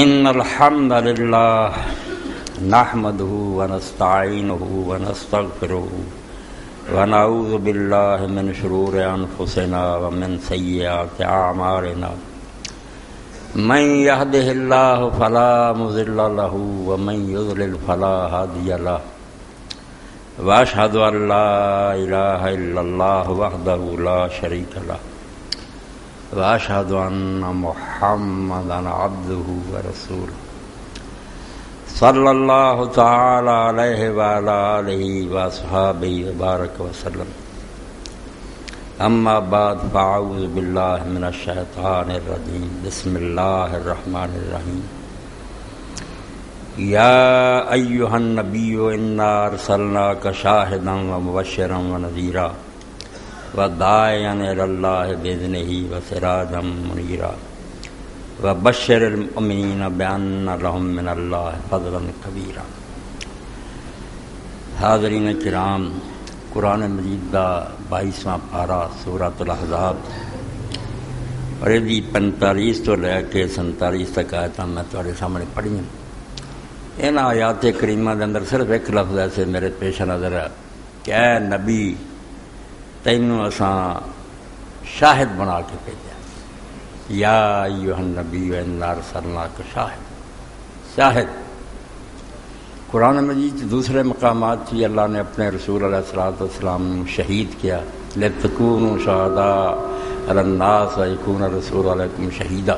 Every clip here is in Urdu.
إن الحمد لله نحمده ونستعينه ونستغفره ونعوذ بالله من شرور أنفسنا ومن سيئات أعمالنا من يهده الله فلا مضل له ومن يضلل فلا هادي له وأشهد أن لا إله إلا الله وحده لا شريك له وأشهد أن محمدا عبده ورسوله صلى الله تعالى عليه وعلى آله وأصحابه وبارك وسلم أما بعد فأعوذ بالله من الشيطان الرجيم بسم الله الرحمن الرحيم يا أيها النبي إنا أرسلناك شاهدا ومبشرا ونذيرا وداعيا إلى الله بإذنه وسراجا منيرا وبشر المؤمنين بأن لهم من الله فضلا كبيرا. حاضرین کرام، قرآن مجید کا 22واں پارہ سورۃ الاحزاب اور یہ 45 تو لے کے 47 تک آیتاں میں تمہارے سامنے پڑھی ہیں. ان آیات کریمہ کے اندر صرف ایک لفظ ایسے میرے پیش نظر ہے کہ اے نبی تینوں اساں شاہد بنا کے بھیجا. یا ایھا النبی انا ارسلناک شاہد. قرآن مجید دوسرے مقامات بھی اللہ نے اپنے رسول علیہ الصلوۃ والسلام شہید کیا. لتکونوا شہداء علی الناس ویکون الرسول علیکم شہیدا.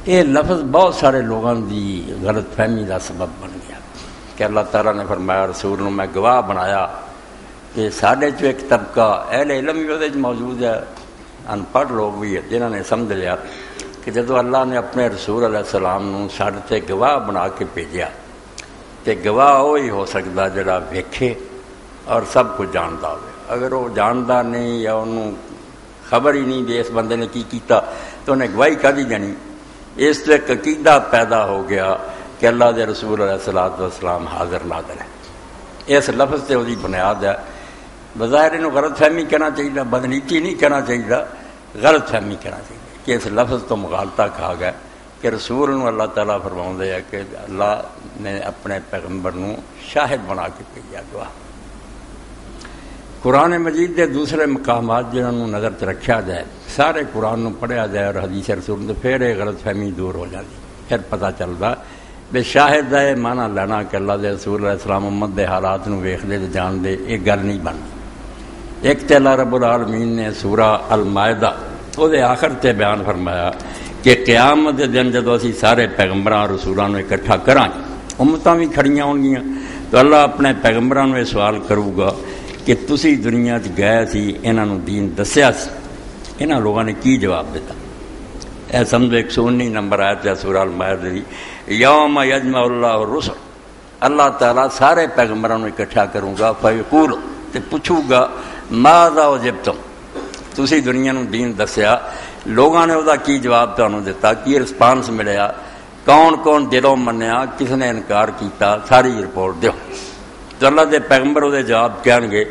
یہ لفظ بہت سارے لوگوں کی غلط فہمی کا سبب بن گیا کہ اللہ تعالیٰ نے فرمایا رسول میں گواہ بنایا کہ ساڈے چ ایک طبقہ اہل علم بھی وہ موجود ہے، ان پڑھ لوگ بھی ہے، جنہوں نے سمجھ لیا کہ جدو اللہ نے اپنے رسول علیہ السلام ساڈے تے گواہ بنا کے بھیجا کہ گواہ وہی ہو سکتا جڑا ویکھے اور سب کچھ جانتا ہو. اگر وہ جانتا نہیں یا انہوں خبر ہی نہیں بھی اس بندے نے کی کیتا تو انہیں گواہی کدی جانی. اس تو ایک عقیدہ پیدا ہو گیا کہ اللہ دے رسول علیہ الصلوۃ والسلام حاضر ناظر ہے. اس لفظ سے وہی بنیاد ہے. بظاہر انہوں غلط فہمی کہنا چاہیے، بدنیتی نہیں کہنا چاہیے، غلط فہمی کہنا چاہیے کہ اس لفظ تو مغالطہ کہا گیا کہ رسول اللہ تعالیٰ فرماؤں ہے کہ اللہ نے اپنے پیغمبر نو شاہد بنا کے بھیجا گواہ. قرآن مجید کے دوسرے مقامات جنہوں نظر چ رکھا جائے، سارے قرآن نو پڑھیا جائے اور حدیث رسول تو پھر یہ غلط فہمی دور ہو جاتی. پھر پتہ چلتا بے شاہد کا یہ معنی لینا کہ اللہ دے رسول علیہ السلام امت دے حالات نو ویکھدے تے جاندے، یہ گل نہیں بنتی. ایک تے اللہ رب العالمین نے سورہ المائدہ وہ دے آخر تے بیان فرمایا کہ قیامت دے دن جدو اسی سارے پیغمبراں اور رسولاں نو اکٹھا کریں، امتاں بھی کھڑیاں ہون گیاں، تو اللہ اپنے پیغمبراں نو یہ سوال کرو گا کہ تسی دنیا چ گئے سی، انہاں نو دین دسیا سی، انہاں لوگاں نے کی جواب دیتا؟ اے سمجھو 119 نمبر آیت ہے سورہ المائدہ دی. یوم یجمع اللہ الرسل، اللہ تعالیٰ سارے پیغمبراں نو اکٹھا کروں گا، فیقول تے پوچھوں گا ماذا اجبتم، تسی دنیا نو دین دسیا، لوگاں نے وہ کی جواب تمہیں دیتا، کی رسپانس ملیا، کون کون دلوں منیا، کس نے انکار کیتا، ساری رپورٹ دیو. تو اللہ دے پیغمبر وہ جواب کہن گے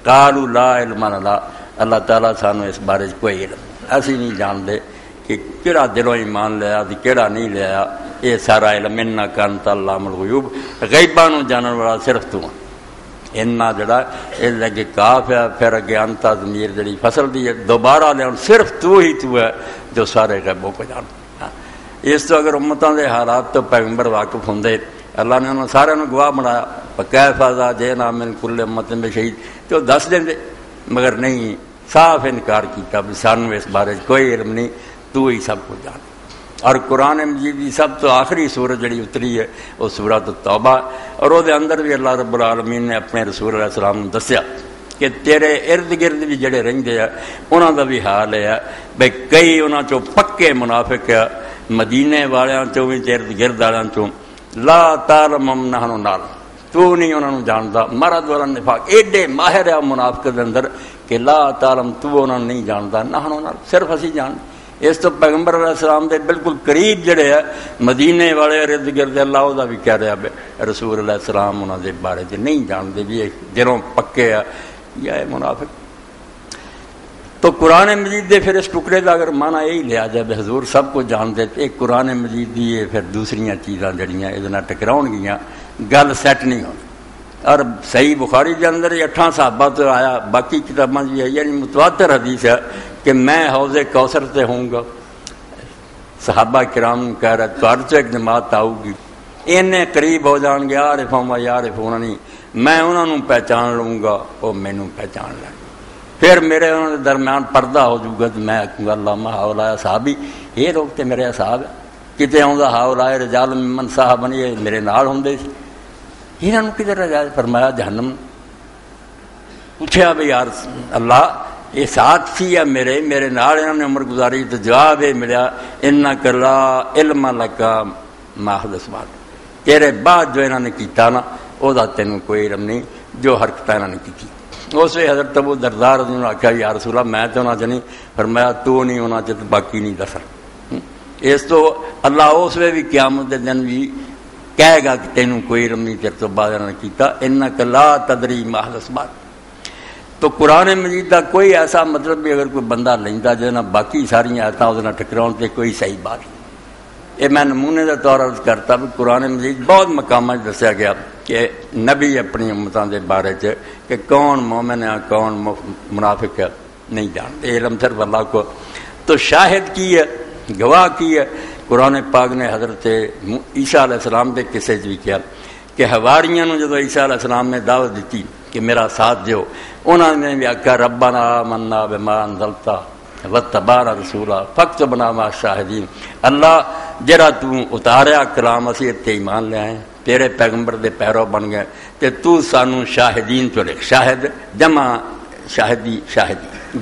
قالوا لا علم لنا، اللہ تعالیٰ سانو اس بارے کوئی علم اسی نہیں جانتے کہ کہڑا دلوں ایمان لیا تے کہڑا نہیں لیا. یہ سارا علم انک انت علام الغیوب، غیباں نو جانن والا صرف تو. انہاں جڑا اس لگے کاف ہے، پھر اگے انتا ضمیر جڑی فصل دی ہے دوبارہ لے، صرف تو ہی تو ہے جو سارے غیبوں کو جانتا. اس تو اگر امتاں دے حالات تو پیغمبر واقف ہوندے، اللہ نے انہوں سارے گواہ بنایا فکیف اذا جئنا من کل امۃ بشہید، تو دس دیں، مگر نہیں، صاف انکار کیتا بھی سانو اس بارے کوئی علم نہیں، تو ہی سب کو جان. اور قرآن مجید کی سب تو آخری سورت جڑی اتری ہے وہ سورۃ التوبہ، اور وہ اندر بھی اللہ رب العالمین نے اپنے رسول علیہ السلام دسیا کہ تیرے ارد گرد بھی جڑے رہندے ہیں انہاں دا بھی حال ہے بھئی کئی انہاں چوں پکے منافق ہے، مدینے والیاں چوں بھی ارد گرد والیاں چوں، لا تعلمہم نحن نعلم، تو نہیں انہاں نوں جاندا. مرض والا نفاق ایڈے ماہر ہے منافقت دے اندر کہ لا تعلم، تو انہاں نہیں جاندا، نحن نعلم، صرف اسی جان. اس تو پیغمبر علیہ السلام دے بالکل قریب جڑے ہے مدینے والے ارد گرد، اللہ وہ بھی کہہ رہا ہے رسول اللہ السلام انہوں دے بارے نہیں جانتے بھی دلوں پکے ہے یا منافق. تو قرآن مجید دے پھر اس ٹکڑے کا اگر معنی یہی لیا جائے بے حضور سب کو جانتے تھے قرآن مجید دی پھر دوسریاں چیزاں جڑیاں یہ ٹکراؤ گیاں گل سیٹ نہیں ہونی. اور صحیح بخاری کے اندر 8 صحابہ تو آیا باقی کتاباں بھی ہے یعنی متواتر حدیث ہے کہ میں حوض کوثر سے ہوں گا. صحابہ کرام کہہ رہے تہاڈے تو ایک جماعت آؤ گی اینے قریب ہو جان گے عارفوں یارفون نہیں میں انہوں نے پہچان لوں گا وہ مینوں پہچان لیں گے. پھر میرے انہوں نے درمیان پردہ ہو جائے گا تو میں آخوں گا اللہ ہاؤلائے صحابی یہ لوگ تو میرے صاحب ہے کتنے آؤں ہاؤلائے رجال ممن صاحب بنی میرے نال ہوں یہاں کدھر رجال فرمایا جہنم. پوچھا بھائی یار اللہ یہ ساتھ سی یا میرے نال انہوں نے عمر گزاری تو جواب یہ ملیا انک لا علم لک ما حدث بعد تیرے بعد جو انہوں نے کیتا نا وہ تینوں کوئی علم نہیں جو حرکت انہوں نے کی. اس وقت حضرت ابو دردار نے آخیا یا رسول اللہ میں تو انہوں نے نہیں فرمایا تو نہیں ہونا چاہتا باقی نہیں دسر. اس تو اللہ اس وقت بھی قیامت دن بھی کہے گا کہ تینوں کوئی علم نہیں تیرے تو بعد انہوں نے کیتا انک لا تدری ما حدث بعد. تو قرآن مجید کا کوئی ایسا مطلب بھی اگر کوئی بندہ لینا جہاں باقی ساری آیتیں وہ ٹکراؤ تو کوئی صحیح بات نہیں. یہ میں نمونے کے طور عرض کرتا بھی قرآن مجید بہت مقامات دسیا گیا کہ نبی اپنی امتوں کے بارے کہ کون مومن ہے کون منافق ہے نہیں جانتے علم صرف اللہ کو. تو شاہد کی ہے گواہ کی ہے قرآن پاک نے حضرت عیسیٰ علیہ السلام کے قصے بھی کیا کہ حواریوں نے جب عیسیٰ علیہ السلام نے دعوت دیتی کہ میرا ساتھ دیو انہوں نے بھی آخیا ربنا آمنا بما انزلت واتبعنا رسولا فاکتبنا مع الشاہدین. اللہ جرا تو اتاریا کلام اسی اتنے ایمان لے آئے تیرے پیغمبر دے پیرو بن گئے تے تو سانو شاہدین چ لکھ شاہد جمع شاہدی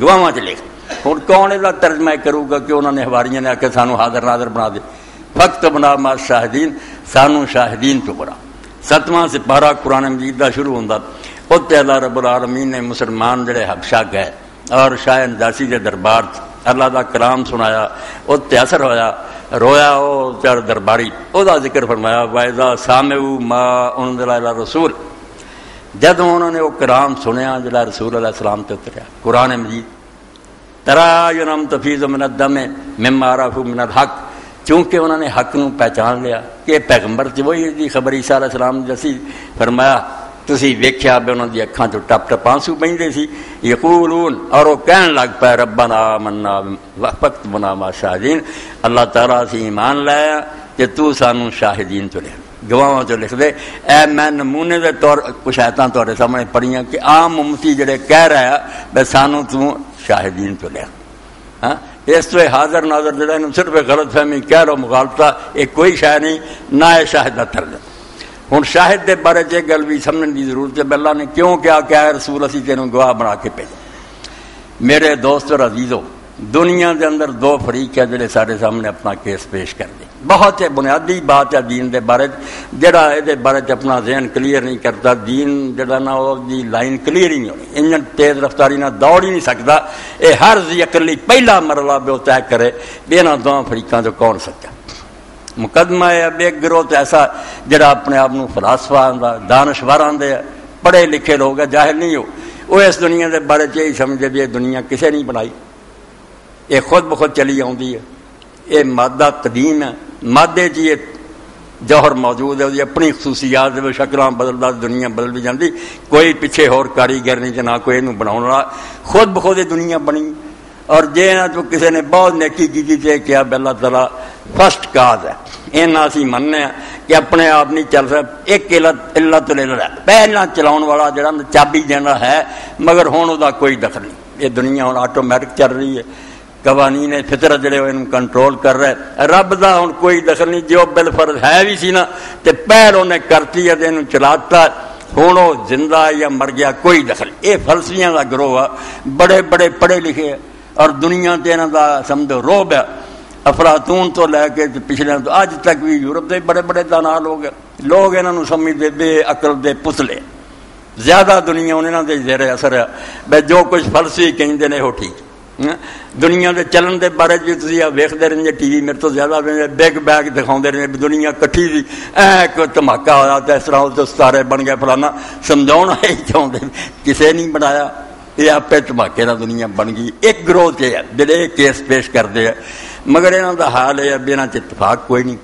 گواواں چ لکھ. ہوں کون یہ ترجمہ کروں گا کہ انہوں نے حواریوں نے آخیا سانو حاضر ناظر بنا دے فاکتبنا مع الشاہدین سانو شاہدین چ بنا. 7واں سپارہ قرآن مجید کا شروع ہوتا اتنے اللہ رب العالمین نے مسلمان جڑے حبشہ گئے اور شاہ نجاشی کے دربار اللہ کا کلام سنایا اتنے اثر ہویا رویا وہ چار درباری وہ ذکر فرمایا وَإِذَا سَمِعُوا مَا أُنزِلَ إِلَى الرَّسُولِ جدوں انہوں نے وہ کلام سنیا جڑا رسول علیہ السلام تے اتریا قرآن مجید تَرَى تَفِيضُ مِنَ الدَّمِ مِمَّا عَرَفُوا مِنَ الْحَقِّ چونکہ انہوں نے حق نو پہچان لیا کہ پیغمبر سے وہی دی خبر عیسیٰ علیہ السلام جیسی فرمایا تسی ویکھیا بھی انہوں دی اکھاں تو ٹپ ٹپ آنسو پہندے سی یقولون اور وہ کہن لگ پے ربنا آمنا فاکتبنا مع الشاہدین اللہ تعالیٰ سے ایمان لایا کہ تو سانو شاہدین تو لکھ گواہاں تو لکھ دے. اے میں نمونے دے طور کچھ آیتاں تہاڈے سامنے پڑھیاں کہ عام امتی جڑے کہہ رہا بے سانو تو شاہدین تو لکھ. ہاں اس تو حاضر ناظر جڑا صرف غلط فہمی کہہ لو مغالطہ یہ کوئی شے نہیں نہ یہ شاہد کا طرز. ہوں شاہد کے بارے چ گل بھی سمجھنے کی ضرورت ہے اللہ نے کیوں کیا کہ رسول اسی تینوں گواہ بنا کے بھیجا. میرے دوست اور عزیزو دنیا کے اندر 2 فریق ہے جڑے سارے سامنے اپنا کیس پیش کر دیں. بہت بنیادی بات ہے دین دے بارے جڑا یہ بارے اپنا ذہن کلیئر نہیں کرتا دین جڑا نا وہ لائن کلیئر ہی نہیں ہونی انجن تیز رفتاری نہ دوڑ ہی نہیں سکتا. یہ ہر ذکرلی پہلا مرحلہ بھی وہ طے کرے بھی انہوں 2 فریقوں سے کون سچا. مقدمہ ہے اب ایک گروہ تو ایسا جڑا اپنے آپ کو فلاسفہ آتا دانشور آتے پڑھے لکھے لوگ ہیں جاہل نہیں ہو وہ اس دنیا کے بارے یہی سمجھے بھی یہ دنیا کسے نہیں بنائی یہ خود بخود چلی آتی ہے. یہ مادہ قدیم ہے مادے چ یہ جوہر موجود ہے وہ اپنی خصوصیات شکلاں بدلتا دنیا بدل بھی جاتی کوئی پیچھے ہور کاریگر نہیں نہ کوئی یہ بنا والا خود بخود دنیا بنی. اور جے نہ تو کسی نے بہت نیکی کی کیا اللہ تعالیٰ فرسٹ کاز ہے اینا اسی مننے ہیں کہ اپنے آپ نہیں چل سکتا. ایک علت پہلا چلاؤ والا جڑا چابی دینا ہے مگر ہوں وہ کوئی دخل نہیں. یہ دنیا ہوں آٹومیٹک چل رہی ہے قوانین فطرت جڑے وہ کنٹرول کر رہے رب دا ہوں کوئی دخل نہیں. جو بل فرض ہے بھی سی نا تو پہل انہیں کرتی ہے تو چلاتا ہوں وہ زندہ یا مر گیا کوئی دخل. یہ فلسفیاں کا گروہ ہے بڑے بڑے پڑھے لکھے اور دنیا تے انہاں دا سمجھو روب ہے. افلاطون تو لے کے پچھلے تو اج تک بھی یورپ دے بڑے بڑے دانا لوگ انہوں سمجھتے بے عقل دے پتلے زیادہ دنیا انہوں دے زیر اثر ہے بے جو کچھ فلسفی کہیں نے وہ ٹھیک. دنیا کے چلن کے بارے بھی تھی ویکتے رہے ٹی وی میرے تو زیادہ بگ بیگ دکھاؤ رہے دنیا کٹھی تھی کوئی دھماکہ ہوا تو اس طرح ستارے بن گئے فلانا سمجھاؤ ہی چاہتے کسے نہیں بنایا یہ آپ دھماکے نہ دنیا بن گئی. ایک گروہ سے ہے جڑے کیس پیش کرتے ہیں مگر یہاں کا حال یہ ہے بھی یہاں اتفاق کوئی نہیں.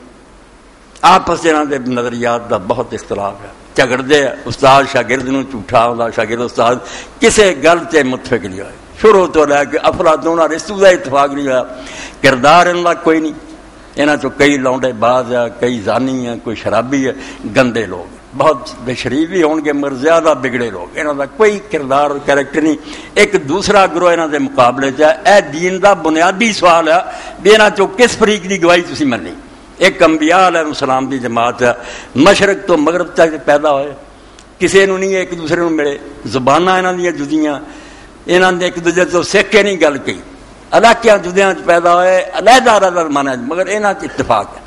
آپس یہاں کے نظریات کا بہت اختلاف ہے. جھگڑتے ہیں استاد شاگرد نو جھوٹا آتا شاگرد استاد کسی گل سے متفق نہیں ہوئے. شروع تو لے کے افلاطون اور رستو کا اتفاق نہیں ہوا. کردار ان کا کوئی نہیں. یہاں چو کئی لونڈے باز ہے کئی زانی ہے کوئی شرابی ہے گندے لوگ بہت بے شریف بھی ہون گے مگر زیادہ بگڑے لوگ. یہاں کا کوئی کردار اور کریکٹر نہیں. ایک دوسرا گروہ یہاں کے مقابلے اے دین کا بنیادی سوال ہے بھی یہاں چو کس فریق کی گواہی تسی مننی. ایک انبیاء علیہ السلام کی جماعت ہے مشرق تو مغرب تک پیدا ہوئے کسی نے نہیں ایک دوسرے کو ملے. زباناں یہاں دیا جدیاں یہاں نے ایک دوسرے تو سیکھ کے نہیں گل کی. علاقیاں جدیاں پیدا ہوئے علیحدہ علیحدہ مانا مگر یہاں اتفاق ہے.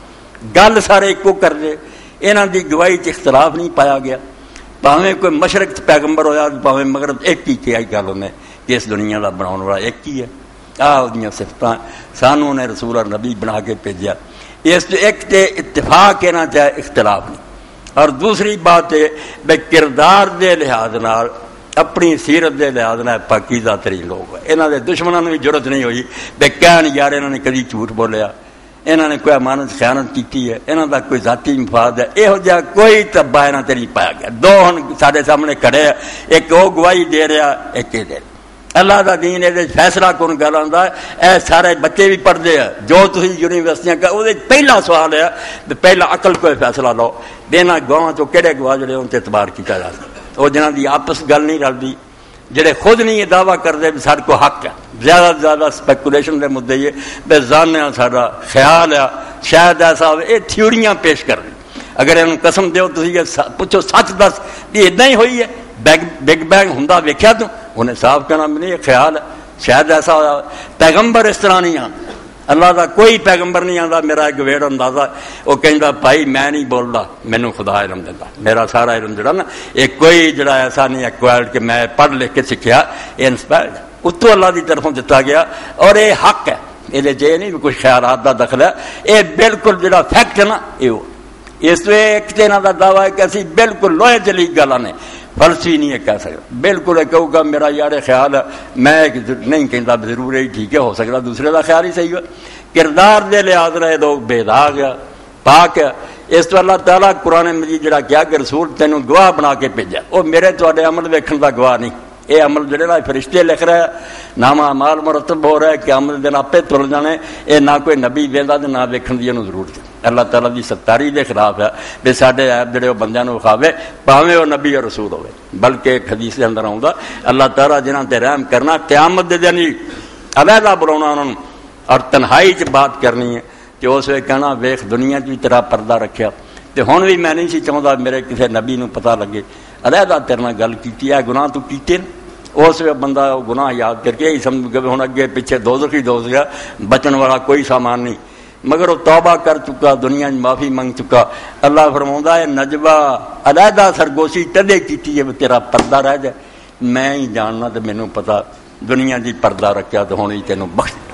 گل سارے ایک کر دے. یہاں کی گواہی اختلاف نہیں پایا گیا. پاویں کوئی مشرق پیغمبر ہویا پاویں مغرب ایک ہی کیا گل انہیں کہ اس دنیا کا بناؤ والا ایک ہی ہے. وہ صفتیں سانوں نے رسول اور نبی بنا کے بھیجا. اس ایک تے اتفاق کہنا چاہے اختلاف نہیں. اور دوسری بات ہے بے کردار دے لحاظ نال اپنی سیرت دے لحاظ نال پاکیزہ ترین لوگ ہیں. انہاں دے دشمنوں نے بھی ضرورت نہیں ہوئی بے کہن یار انہوں نے کدی جھوٹ بولیا انہوں نے کوئی امانت خیانت کی ہے انہوں کا کوئی ذاتی مفاد ہے یہو جہا کوئی تباہ انہوں تے نہیں پایا گیا. دو ہن سارے سامنے کھڑے ہیں ایک وہ گواہی دے رہا ایک یہ دے رہا. اللہ کا دین یہ فیصلہ کون گل آتا ہے. اے سارے بچے بھی پڑھتے ہیں جو تھی یونیورسٹیاں کا وہ پہلا سوال ہے پہلا عقل کوئی فیصلہ لو دینا گواہ تو کہڑے گواہ جڑے ان سے اعتبار کیا جا سکتا. وہ جنہوں کی آپس گل نہیں رلتی جڑے خود نہیں یہ دعویٰ کرتے بھی سارے کو حق ہے. زیادہ سے زیادہ سپیکولیشن کے مدعے یہ بے جانے سارا خیال ہے شاید ایسا ہو یہ تھیوریاں پیش کر رہی. اگر انہوں قسم دیو تھی پوچھو سچ دس بھی اتنا ہی ہوئی ہے بگ بینگ ہوں ویکیا تو انہیں صاف کہنا بھی نہیں یہ خیال ہے شاید ایسا ہوا. پیغمبر اس طرح نہیں آتا. اللہ کا کوئی پیغمبر نہیں آتا. میرا ایک ویڑ اندازہ وہ کہتا بھائی میں نہیں بولتا مینوں خدا علم دیتا میرا سارا علم جڑا نا یہ کوئی جڑا ایسا نہیں ایکوائرڈ کہ میں پڑھ لکھ کے سیکھا یہ انسپائرڈ اتوں اللہ کی طرفوں دتا گیا اور یہ حق ہے. یہ جے نہیں کچھ خیالات کا دخل ہے. یہ بالکل جڑا فیکٹ ہے نا یہ اس ایک دن کا دعویٰ ہے کہ اسی بالکل لوہے چلی گل نے فلسفی نہیں ہے کہہ سکتا. بالکل کہوں گا میرا یار خیال ہے میں نہیں کہتا ضرور ہی ٹھیک ہے ہو سکتا دوسرے کا خیال ہی صحیح ہو. کردار دے لحاظ رہے لوگ بے داغ ہے پاک ہے. اس تو اللہ تعالیٰ قرآن مجید جڑا کیا کہ رسول تینوں گواہ بنا کے بھیجا وہ میرے تے عمل ویکھن کا گواہ نہیں. یہ عمل جڑے نا فرشتے لکھ رہے نامہ اعمال مرتب ہو رہا ہے کہ عمل دن آپ تل جانے. یہ نہ کوئی نبی ویندا تے نہ ویکھن دی ضرورت ہے. اللہ تعالیٰ کی ستاری دے خلاف ہے بھی سارے ایپ جڑے وہ بندیاں نو وکھاوے پاویں وہ نبی اور رسول ہوئے. بلکہ ایک حدیث کے اندر آؤں اللہ تعالیٰ جنہاں تے رحم کرنا قیامت دے دن علیحدہ بلاونا انہوں اور تنہائی چ بات کرنی ہے کہ اس وقت کہنا ویخ دنیا بھی تیرا پردہ رکھیا تو ہن بھی میں نہیں سی چاہتا میرے کسی نبی نو پتہ لگے علیحدہ تیرے نال گل کیتی ہے گناہ تو کیتے اس وقت بندہ گناہ یاد کر کے یہی سمجھ گئے ہن اگے پیچھے دوزخ ہی دوزخ بچن والا کوئی سامان نہیں. مگر وہ توبہ کر چکا دنیا معافی منگ چکا. اللہ فرماؤں ہے نجوہ علیحدہ سرگوشی تدے کیتی ہے تیرا پردہ رہ جائے. میں ہی جاننا تو مینوں پتا دنیا دی پردہ رکھیا تو ہن ہی تینوں بخش دیا.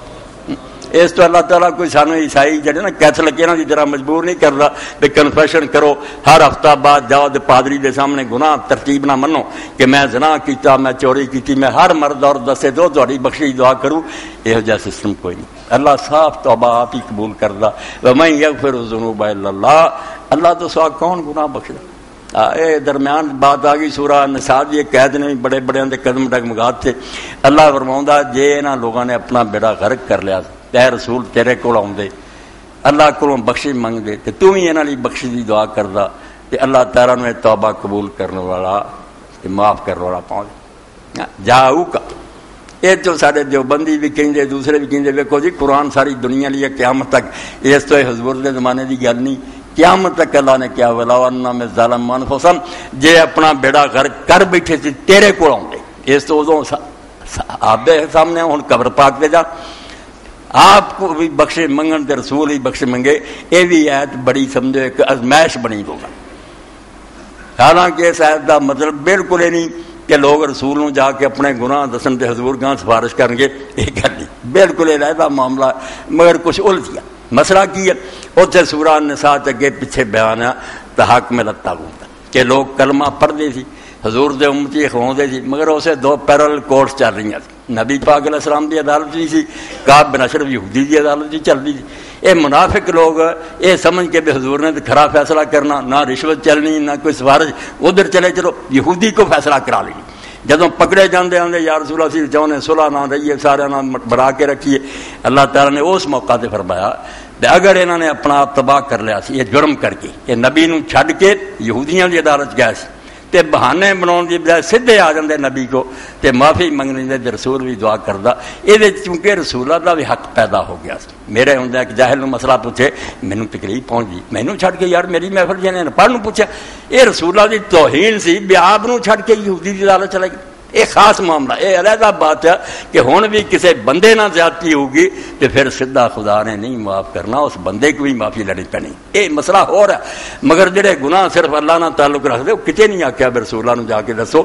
اس تو اللہ تعالیٰ کوئی سانو عیسائی جڑے نا کیتھولک انہاں دی طرح مجبور نہیں کرتا بھی کنفیشن کرو ہر ہفتہ بعد جاؤ تے پادری دے سامنے گناہ ترتیب نہ منو کہ میں زنا کیتا میں چوری کیتی میں ہر مرد اور دسے دو تہاڈی بخشش دعا کروں. یہو جہا سسٹم کوئی نہیں. اللہ صاف توبہ آپ ہی قبول کردا ومن یغفر الذنوب الا اللہ. اللہ تو سوا کون گناہ بخشدا. اے درمیان بات آ گئی سورہ نساء دی قید نے بڑے بڑے دے قدم ڈگمگات تھے. اللہ فرماوندا جے انہاں لوگاں نے اپنا بیڑا غرق کر لیا اے رسول تیرے کول آوندے اللہ کولوں بخشش منگدے تے تو بھی انہاں لئی بخشش دی دعا کردا تے اللہ تعالیٰ نے توبہ قبول کرنے والا تے معاف کرنے والا پاؤں جاؤ کا. یہ تو سارے دیوبندی بھی کہیں دوسرے بھی کہیں ویکو جی قرآن ساری دنیا لیے قیامت تک. اس تو حضور کے زمانے کی گل نہیں قیامت تک اللہ نے کیا ولاؤن میں ظالم انفسہم جے اپنا بیڑا غرق کر بیٹھے سی تیرے کول آؤندے. اس تو ادوں آپ دے سامنے ہن قبر پاک دے جا آپ کو بھی بخشے منگن تے رسول ہی بخشے منگے. یہ بھی آیت بڑی سمجھو ایک ازمائش بنی ہوگا. حالانکہ اس آیت کا مطلب بالکل یہ نہیں کہ لوگ رسول نو جا کے اپنے گناہ دسن تے حضور گاں سفارش کریں گے. یہ گل نہیں بالکل یہ رہتا معاملہ مگر کچھ الجھیا. مسئلہ کی ہے اتنے سورہ نساء اگے پیچھے بیان ہے تحاکم الطاغوت کہ لوگ کلمہ پڑھتے سی حضور دے امتی کھواؤندے سی، مگر اسے دو پیرل کورٹس چل رہی ہیں، نبی پاک علیہ السلام دی عدالت بھی سی، کعب بن اشرف یہودی دی عدالت بھی چل رہی تھی۔ یہ منافق لوگ یہ سمجھ کے بھی حضور نے کھرا فیصلہ کرنا، نہ رشوت چلنی نہ کوئی سفارش، ادھر چلے چلو یہودی کو فیصلہ کرا لینی۔ جدوں پکڑے جاندے آندے یا رسول اللہ سی چاہنے صلح نہ رہیے، سارے نہ بڑا کے رکھیے، اللہ تعالیٰ نے اس موقع تے فرمایا اگر انہوں نے اپنا آپ تباہ کر لیا سی یہ جرم کر کے، یہ نبی نو چھڈ کے یہودیاں دی عدالت گئے سی تے بہانے بناؤن دی بجائے سیدھے آ جاندے نبی کو تے معافی منگنے دے رسول بھی دعا کردا، یہ چونکہ رسولہ دا بھی حق پیدا ہو گیا سی۔ میرے ہوندا ایک جاہل نو مسئلہ پوچھے، مینوں تکلیف پہنچ گئی، مینوں چھڈ کے یار میری محفل جنے پڑھ نو پوچھا، یہ رسولہ دی توہین سی بھی آپ نو چھڈ کے یہودی دی عدالت چلے گئی۔ یہ خاص معاملہ، یہ علیحدہ بات ہے کہ ہن بھی کسی بندے نہ زیادتی ہوگی تو پھر سیدھا خدا نے نہیں معاف کرنا، اس بندے کو بھی معافی لینی پینی، یہ مسئلہ ہو رہا ہے۔ مگر جڑے گناہ صرف اللہ نہ تعلق رکھتے وہ کتے نہیں آخیا رسول اللہ جا کے دسو،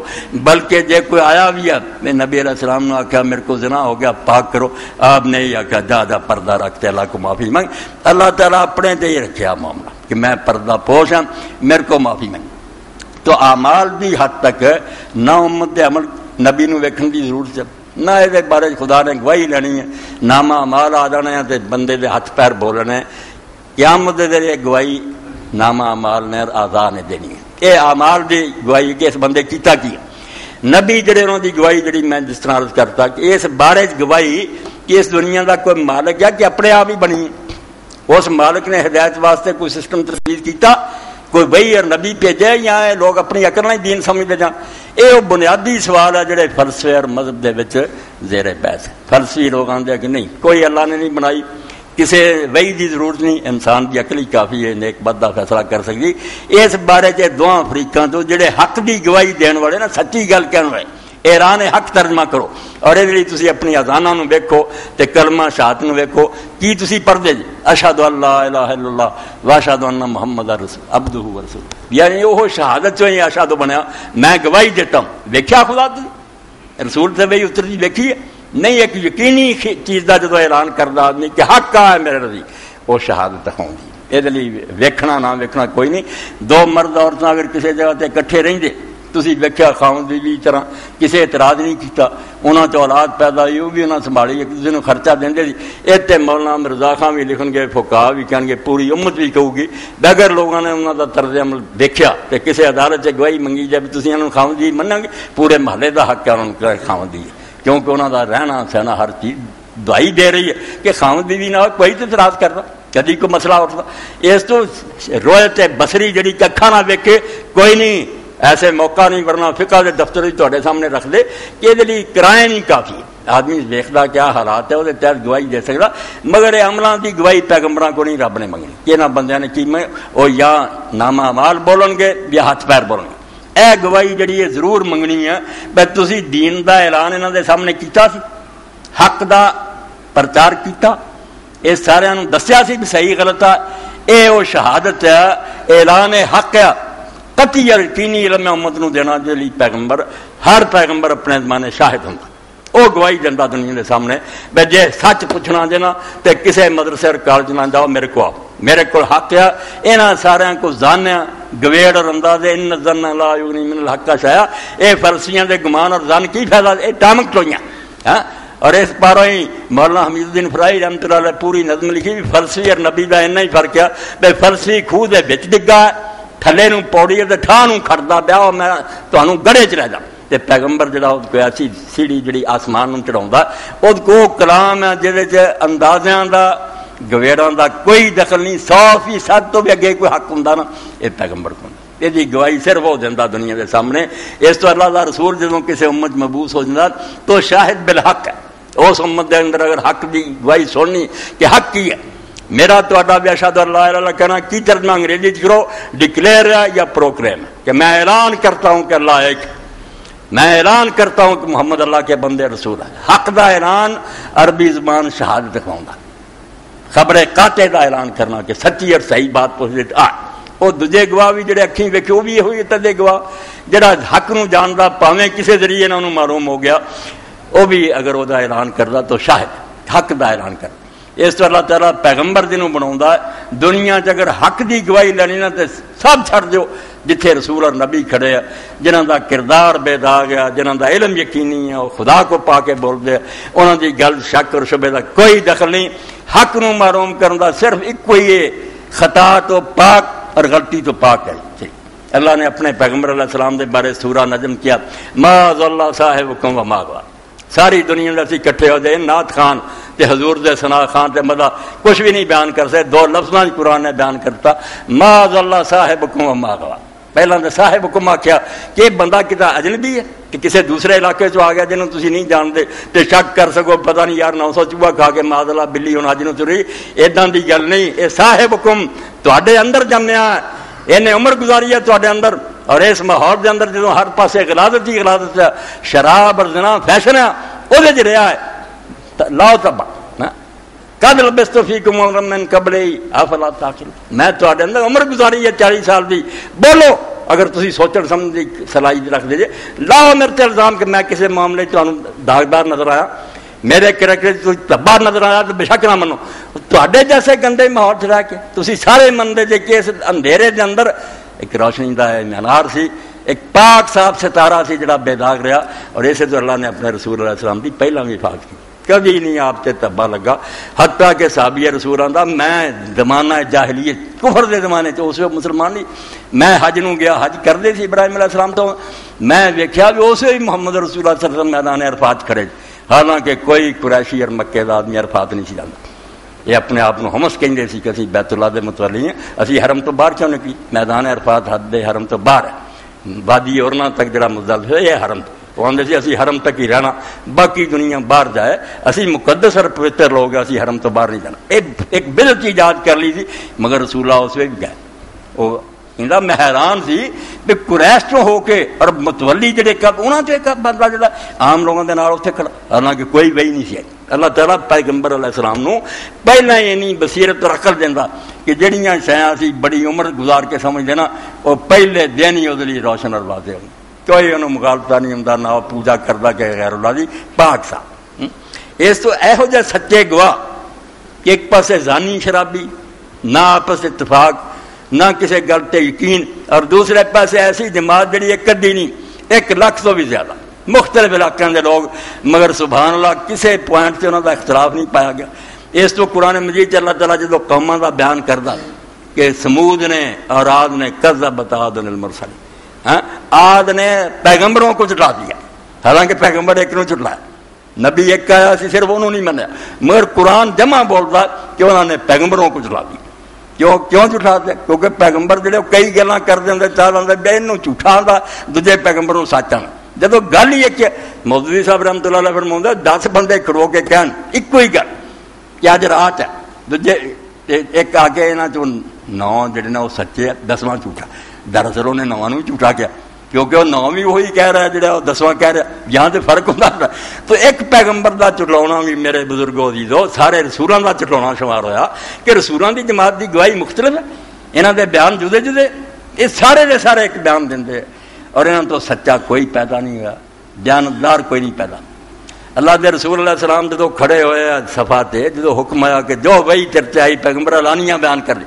بلکہ جے کوئی آیا بھی ہے میں نبی علیہ السلام نے آخیا میرے کو زنا ہو گیا پاک کرو، آپ نے یہ آخیا جا جا پردہ رکھتے اللہ کو معافی مانگ، اللہ تعالیٰ اپنے تے ہی رکھیا معاملہ کہ میں پردہ پوش ہوں میرے کو معافی مانگ۔ تو اعمال دی حد تک نہ امت دے عمل نبی نو ویکھن دی ضرورت ہے، نہ یہ بارے خدا نے گواہی لینی ہے، نامہ اعمال آ جانا ہے تے بندے دے ہاتھ پیر بولنے، قیامت دے گواہی نامہ اعمال نے اعضاء نے دینی ہے۔ یہ اعمال دی گواہی کہ اس بندے کیتا کی نبی جڑے انہوں دی گواہی جڑی میں جس طرح عرض کرتا کہ اس بارے گواہی کہ اس دنیا دا کوئی مالک ہے کہ اپنے آپ ہی بنی ہے، اس مالک نے ہدایت واسطے کوئی سسٹم تجویز کیتا، کوئی وہی اور نبی بھیجے یا لوگ اپنی عقل نہیں دین سمجھتے جان؟ یہ بنیادی سوال ہے جڑے فلسفے اور مذہب دے وچ زیر بحث ہے۔ فلسفی لوگ آندے کہ نہیں کوئی اللہ نے نہیں بنائی، کسی وحی دی ضرورت نہیں، انسان دی عقل ہی کافی ہے نیک بد دا فیصلہ کر سکتی۔ اس بارے چ دواں فریقاں تو جڑے حق دی گواہی دین والے نا، سچی گل کہن والے، اعلان حق ترجمہ کرو، اور یہ جی تسی اپنی اذاناں نو ویکھو تے کلمہ شہادت نو ویکھو کی تسی پڑھدے جی اشہد ان لا الہ الا اللہ واشہد ان محمد رسول عبدہ ورسول، یعنی وہ شہادت چوں ہی اشہد بنیا میں گواہی دیتا ہوں، ویکھیا خدا دی رسول تے وہی اتر دی ویکھی ہے نہیں؟ ایک یقینی چیز دا جدو اعلان کردا آدمی کہ حق ہے میرے رضی، وہ شہادت ہوندی، یہ لیے ویکھنا نہ ویکھنا کوئی نہیں۔ دو مرد عورتاں اگر کسی جگہ تے اکٹھے رہندے تسی ویکھیا خاوند دی طرح کسی اعتراض نہیں کیتا، انہاں چ اولاد پیدا ہوئی وہ بھی انہاں سنبھالی، ایک دوسرے نوں خرچہ دیندے سی، ایتھے مولانا مرزا خان بھی لکھن گے، فقہا بھی کہن گے، پوری امت بھی کہو گی بغیر لوگاں نے انہاں دا طرز عمل دیکھیا تے کسی عدالت چ گواہی منگی جائے تسی انہاں خاوند دی منن گے، پورے محلے دا حق ہے انہاں نوں خاوند دی، کیونکہ انہاں دا رہنا سہنا ہر چیز دعائی دے رہی ہے کہ خاوند بیوی نہ کوئی تے اعتراض کردا کدی کوئی مسئلہ اٹھتا، اس تو رویت بصری جڑی کہ اکھاں نہ ویکھے کوئی نہیں، ایسے موقع نہیں، ورنہ فقہ دے دفتر تواڈے سامنے رکھ دے کہ یہ لیے کرائے نہیں کافی، آدمی ویکھدا کیا حالات ہے وہ تحت گواہی دے سکتا، مگر یہ عملاں دی گواہی پیغمبراں کو نہیں رب نے منگنی، کہ انہاں بندیاں نے کی میں وہ یا نامہ اعمال بولن گے یا ہاتھ پیر بولن گے، اے گواہی جڑی ہے ضرور منگنی ہے۔ بھئی تسی دین دا اعلان انہاں دے سامنے کیتا سی، حق دا پرچار کیتا، یہ سارے نوں دسیا سی بھی صحیح غلط ہے، اے وہ شہادت ہے، اعلان حق ہے، قطعی یقینی علم امت نو دینا جلی پیغمبر، ہر پیغمبر اپنے زمانے شاہد ہوں، وہ گواہی دینا دنیا کے سامنے بے جے سچ پوچھنا دینا تے کسے مدرسے اور کالج نہ جاؤ، میرے کو آؤ، میرے کو حق ہے، انہاں سارے کو جانیا گویڑ اور اندازے ان ظن لا یغنی من الحق شیئا، اے فلسفیاں دے گمان اور ظن کی فائدہ، اے ٹامک ٹوئیاں ہاں۔ اور اس پاروں ہی مولانا حمید الدین فرائی رحمۃ اللہ علیہ پوری نظم لکھی بھی فلسفی اور نبی دا اتنا ہی فرق ہے، بے فلسفی خوہ دے وچ ڈگا تھلے نوں پوڑی تے ٹھاہ نوں کھڑدا پیا، میں تانوں گڑے چ رہ جا، تے پیغمبر جڑا کوئی ایسی سیڑھی جڑی آسمان نوں چڑھاوندا او کو کلام ہے جہدے چ اندازیاں دا گویڑاں دا کوئی دخل نہیں، 100% تو بھی اگے کوئی حق ہوندا نا یہ پیغمبر کو، یہ گواہی صرف وہ دینا دنیا کے سامنے۔ اس تو اللہ دا رسول جدوں کسی امت مبعوث ہو جاتا تو شاہد بالحق ہے، اس امت دے اندر اگر حق دی گواہی سننی کہ حق کی ہے، میرا تو بھی اشہد ان لا الہ الا اللہ کہنا کی ترجمہ انگریزی کرو ڈکلیئر ہے یا پروکلیم ہے کہ میں اعلان کرتا ہوں کہ اللہ ایک، میں اعلان کرتا ہوں کہ محمد اللہ کے بندے رسول ہے۔ حق دا اعلان عربی زبان شہادت دکھاؤں، خبر قاطع دا اعلان کرنا کہ سچی اور صحیح بات پوچھ آ، وہ دوجے گواہ بھی جڑے اکھیں ویکھے وہ بھی یہ ہوئی تدے گواہ جڑا حق نو جاندا پاویں کسی ذریعے انہاں نوں معلوم ہو گیا، وہ بھی اگر وہ دا اعلان کردا تو شاہد حق دا اعلان کر۔ اس تو اللہ تعالیٰ پیغمبر جنوں بناوندا ہے، دنیا چ اگر حق دی گواہی لینی نا تے سب چھڑ دیو، جتھے رسول اور نبی کھڑے ہیں، جنہاں دا کردار بے داغ ہے، جنہاں دا علم یقینی ہے، وہ خدا کو پا کے بول دے، انہاں دی گل شک اور شبے دا کوئی دخل نہیں۔ حق نو معروم کرن دا صرف ایک ہی ہے، خطا تو پاک اور غلطی تو پاک ہے۔ اللہ نے اپنے پیغمبر علیہ السلام دے بارے سورہ نجم کیا، ما ضل صاحبکم وما غوی۔ ساری دنیا میں اسی کٹھے ہو جائے، نعت خان تے حضور دے ثنا خان تے مدح کچھ بھی نہیں بیان کر سکتے، دو لفظاں قرآن نے بیان کرتا، ما ضل صاحبکم وما غوی۔ پہلا تو صاحبکم آکھیا کہ بندہ کتا اجنبی ہے کہ کسی دوسرے علاقے چ آ گیا جنہوں تسی نہیں جانتے تے شک کر سکو پتہ نہیں یار 900 چوہا کھا کے معاذ اللہ بلی ہن اج نوں تری، ایداں دی گل نہیں۔ اے صاحبکم تواڈے اندر جمیا ہے، انہیں عمر گزاری ہے تواڈے اندر، اور اس ماحول دے اندر جدوں ہر پاسے غلاظت ہی غلاظت ہے، شراب اور زنا فیشن ہے، وہ وچ رہیا ہے لا تبا قد لبثت فیکم عمرا من قبلی افلا تعقلون۔ میں تواڈے اندر عمر گزاری ہے 40 سال دی، بولو اگر تسی سوچن سمجھ دی صلاحیت رکھ دیجیے، لاؤ میرے تے الزام کہ میں کسی معاملے تانوں داغدار نظر آیا، میرے کریکٹر تو تباہ نظر آیا تو بے شک نہ منو۔ تواڈے جیسے گندے ماحول چ رہ کے تسی سارے مندے جے کہ اس اندھیرے دے اندر ایک روشنی دا مینار سی، ایک پاک صاف ستارہ سی جڑا بے داغ رہا، اور اسے تو اللہ نے اپنے رسول علیہ السلام دی پہلا بھی حفاظت کی، کبھی نہیں آپ سے تباہ لگا۔ حتیٰ کہ صحابی رسول آندا میں زمانہ جاہلیت کفر دے زمانے چ اس وقت مسلمان نہیں، میں حج نو گیا، حج کردے سی ابراہیم علیہ السلام تو میں ویکھیا بھی اسے ہی محمد رسول اللہ صلی اللہ علیہ وسلم میدان عرفات کھڑے، حالانکہ کوئی قریشی اور مکے دا آدمی عرفات نہیں سی جاندا۔ یہ اپنے آپ کو ہمس کہندے سی کہ اسی بیت اللہ دے متولی ہیں، اسی حرم تو باہر کیوں نکلی، میدان عرفات حد دے حرم تو باہر ہے، وادی اورنا تک جڑا مزدلفہ ہے یہ حرم، وہ آندے سی اسی حرم تک ہی رہنا، باقی دنیا باہر جائے، اسی مقدس اور پوتر لوگ ہیں، اسی حرم تو باہر نہیں جانا۔ ایک بدعت ایجاد کر لی تھی، مگر رسول اللہ اس وقت بھی گئے۔ وہ کہندا میں حیران سی کہ قریش تو ہو کے اور متولی جڑے کب انہاں تو ایک بندہ جڑا عام لوگوں دے نال اوتھے کھڑا، حالانکہ کوئی وہی نہیں سی۔ اللہ تعالیٰ پیغمبر علیہ السلام نو پہلا ہی بصیرت اور عقل دیندا کہ جڑیاں شیاں سی بڑی عمر گزار کے سمجھ دینا، وہ پہلے دن ہی وہ لیے روشن اور واضح ہو، کوئی انہوں مغالطہ نہیں ہوندا، نہ وہ پوجا کردا کہ غیر اللہ دی پاک سا۔ اس تو ایہو جے سچے گواہ کہ ایک پاسے زانی شرابی، نہ آپس اتفاق، نہ کسی گل تے یقین، اور دوسرے پاسے ایسی جماعت جڑی ایک کدی نہیں 1 لاکھ تو بھی زیادہ مختلف علاقوں کے لوگ، مگر سبحان اللہ کسی پوائنٹ سے انہوں کا اختلاف نہیں پایا گیا۔ اس تو قرآن مجید اللہ تعالیٰ جدو قوموں کا بیان کرتا کہ سمود نے اور عاد نے کذبت عاد المرسلین، عاد نے پیغمبروں کو جھٹلا دیا، حالانکہ پیغمبر ایک نو جھٹلایا، نبی ایک آیا سی صرف انہوں نہیں منیا، مگر قرآن جمع بولتا کہ انہوں نے پیغمبروں کو جھٹلا دیا۔ کیوں جھٹلا دیا؟ کیونکہ پیغمبر جڑے کئی گلاں کرتے ہوں چال آتا بے انہوں جھوٹا آتا، دوجے پیغمبروں سچ آنا۔ جدو گل ہی ایک مولوی صاحب رحمۃ اللہ علیہ فرماؤں 10 بندے کھڑو کے کہن ایک ہی گل کہ اج رات ہے، دوجے ایک آ کے یہاں 9 جڑے نا وہ سچے 10واں جھوٹا، دراصل انہیں 9 بھی جھوٹا کیا، کیونکہ وہ 9 بھی وہی کہہ رہا ہے جڑا وہ 10واں کہہ رہا ہے، یہاں سے فرق ہوتا ہے۔ تو ایک پیغمبر دا چٹلاؤنا بھی میرے بزرگوں عزیزو سارے رسولاں دا چٹلاؤنا شمار ہویا کہ رسولاں دی جماعت دی گواہی مختلف ہے، انہاں دے بیان جدے جدے، یہ سارے دے سارے ایک بیان دیندے، اور انہاں تو سچا کوئی پیدا نہیں ہوا، دیانتدار کوئی نہیں پیدا۔ اللہ دے رسول علیہ السلام جدو کھڑے ہوئے صفا تے، جدو حکم آیا کہ جو وہی چرچا آئی پیغمبر اعلانیہ بیان کر لی،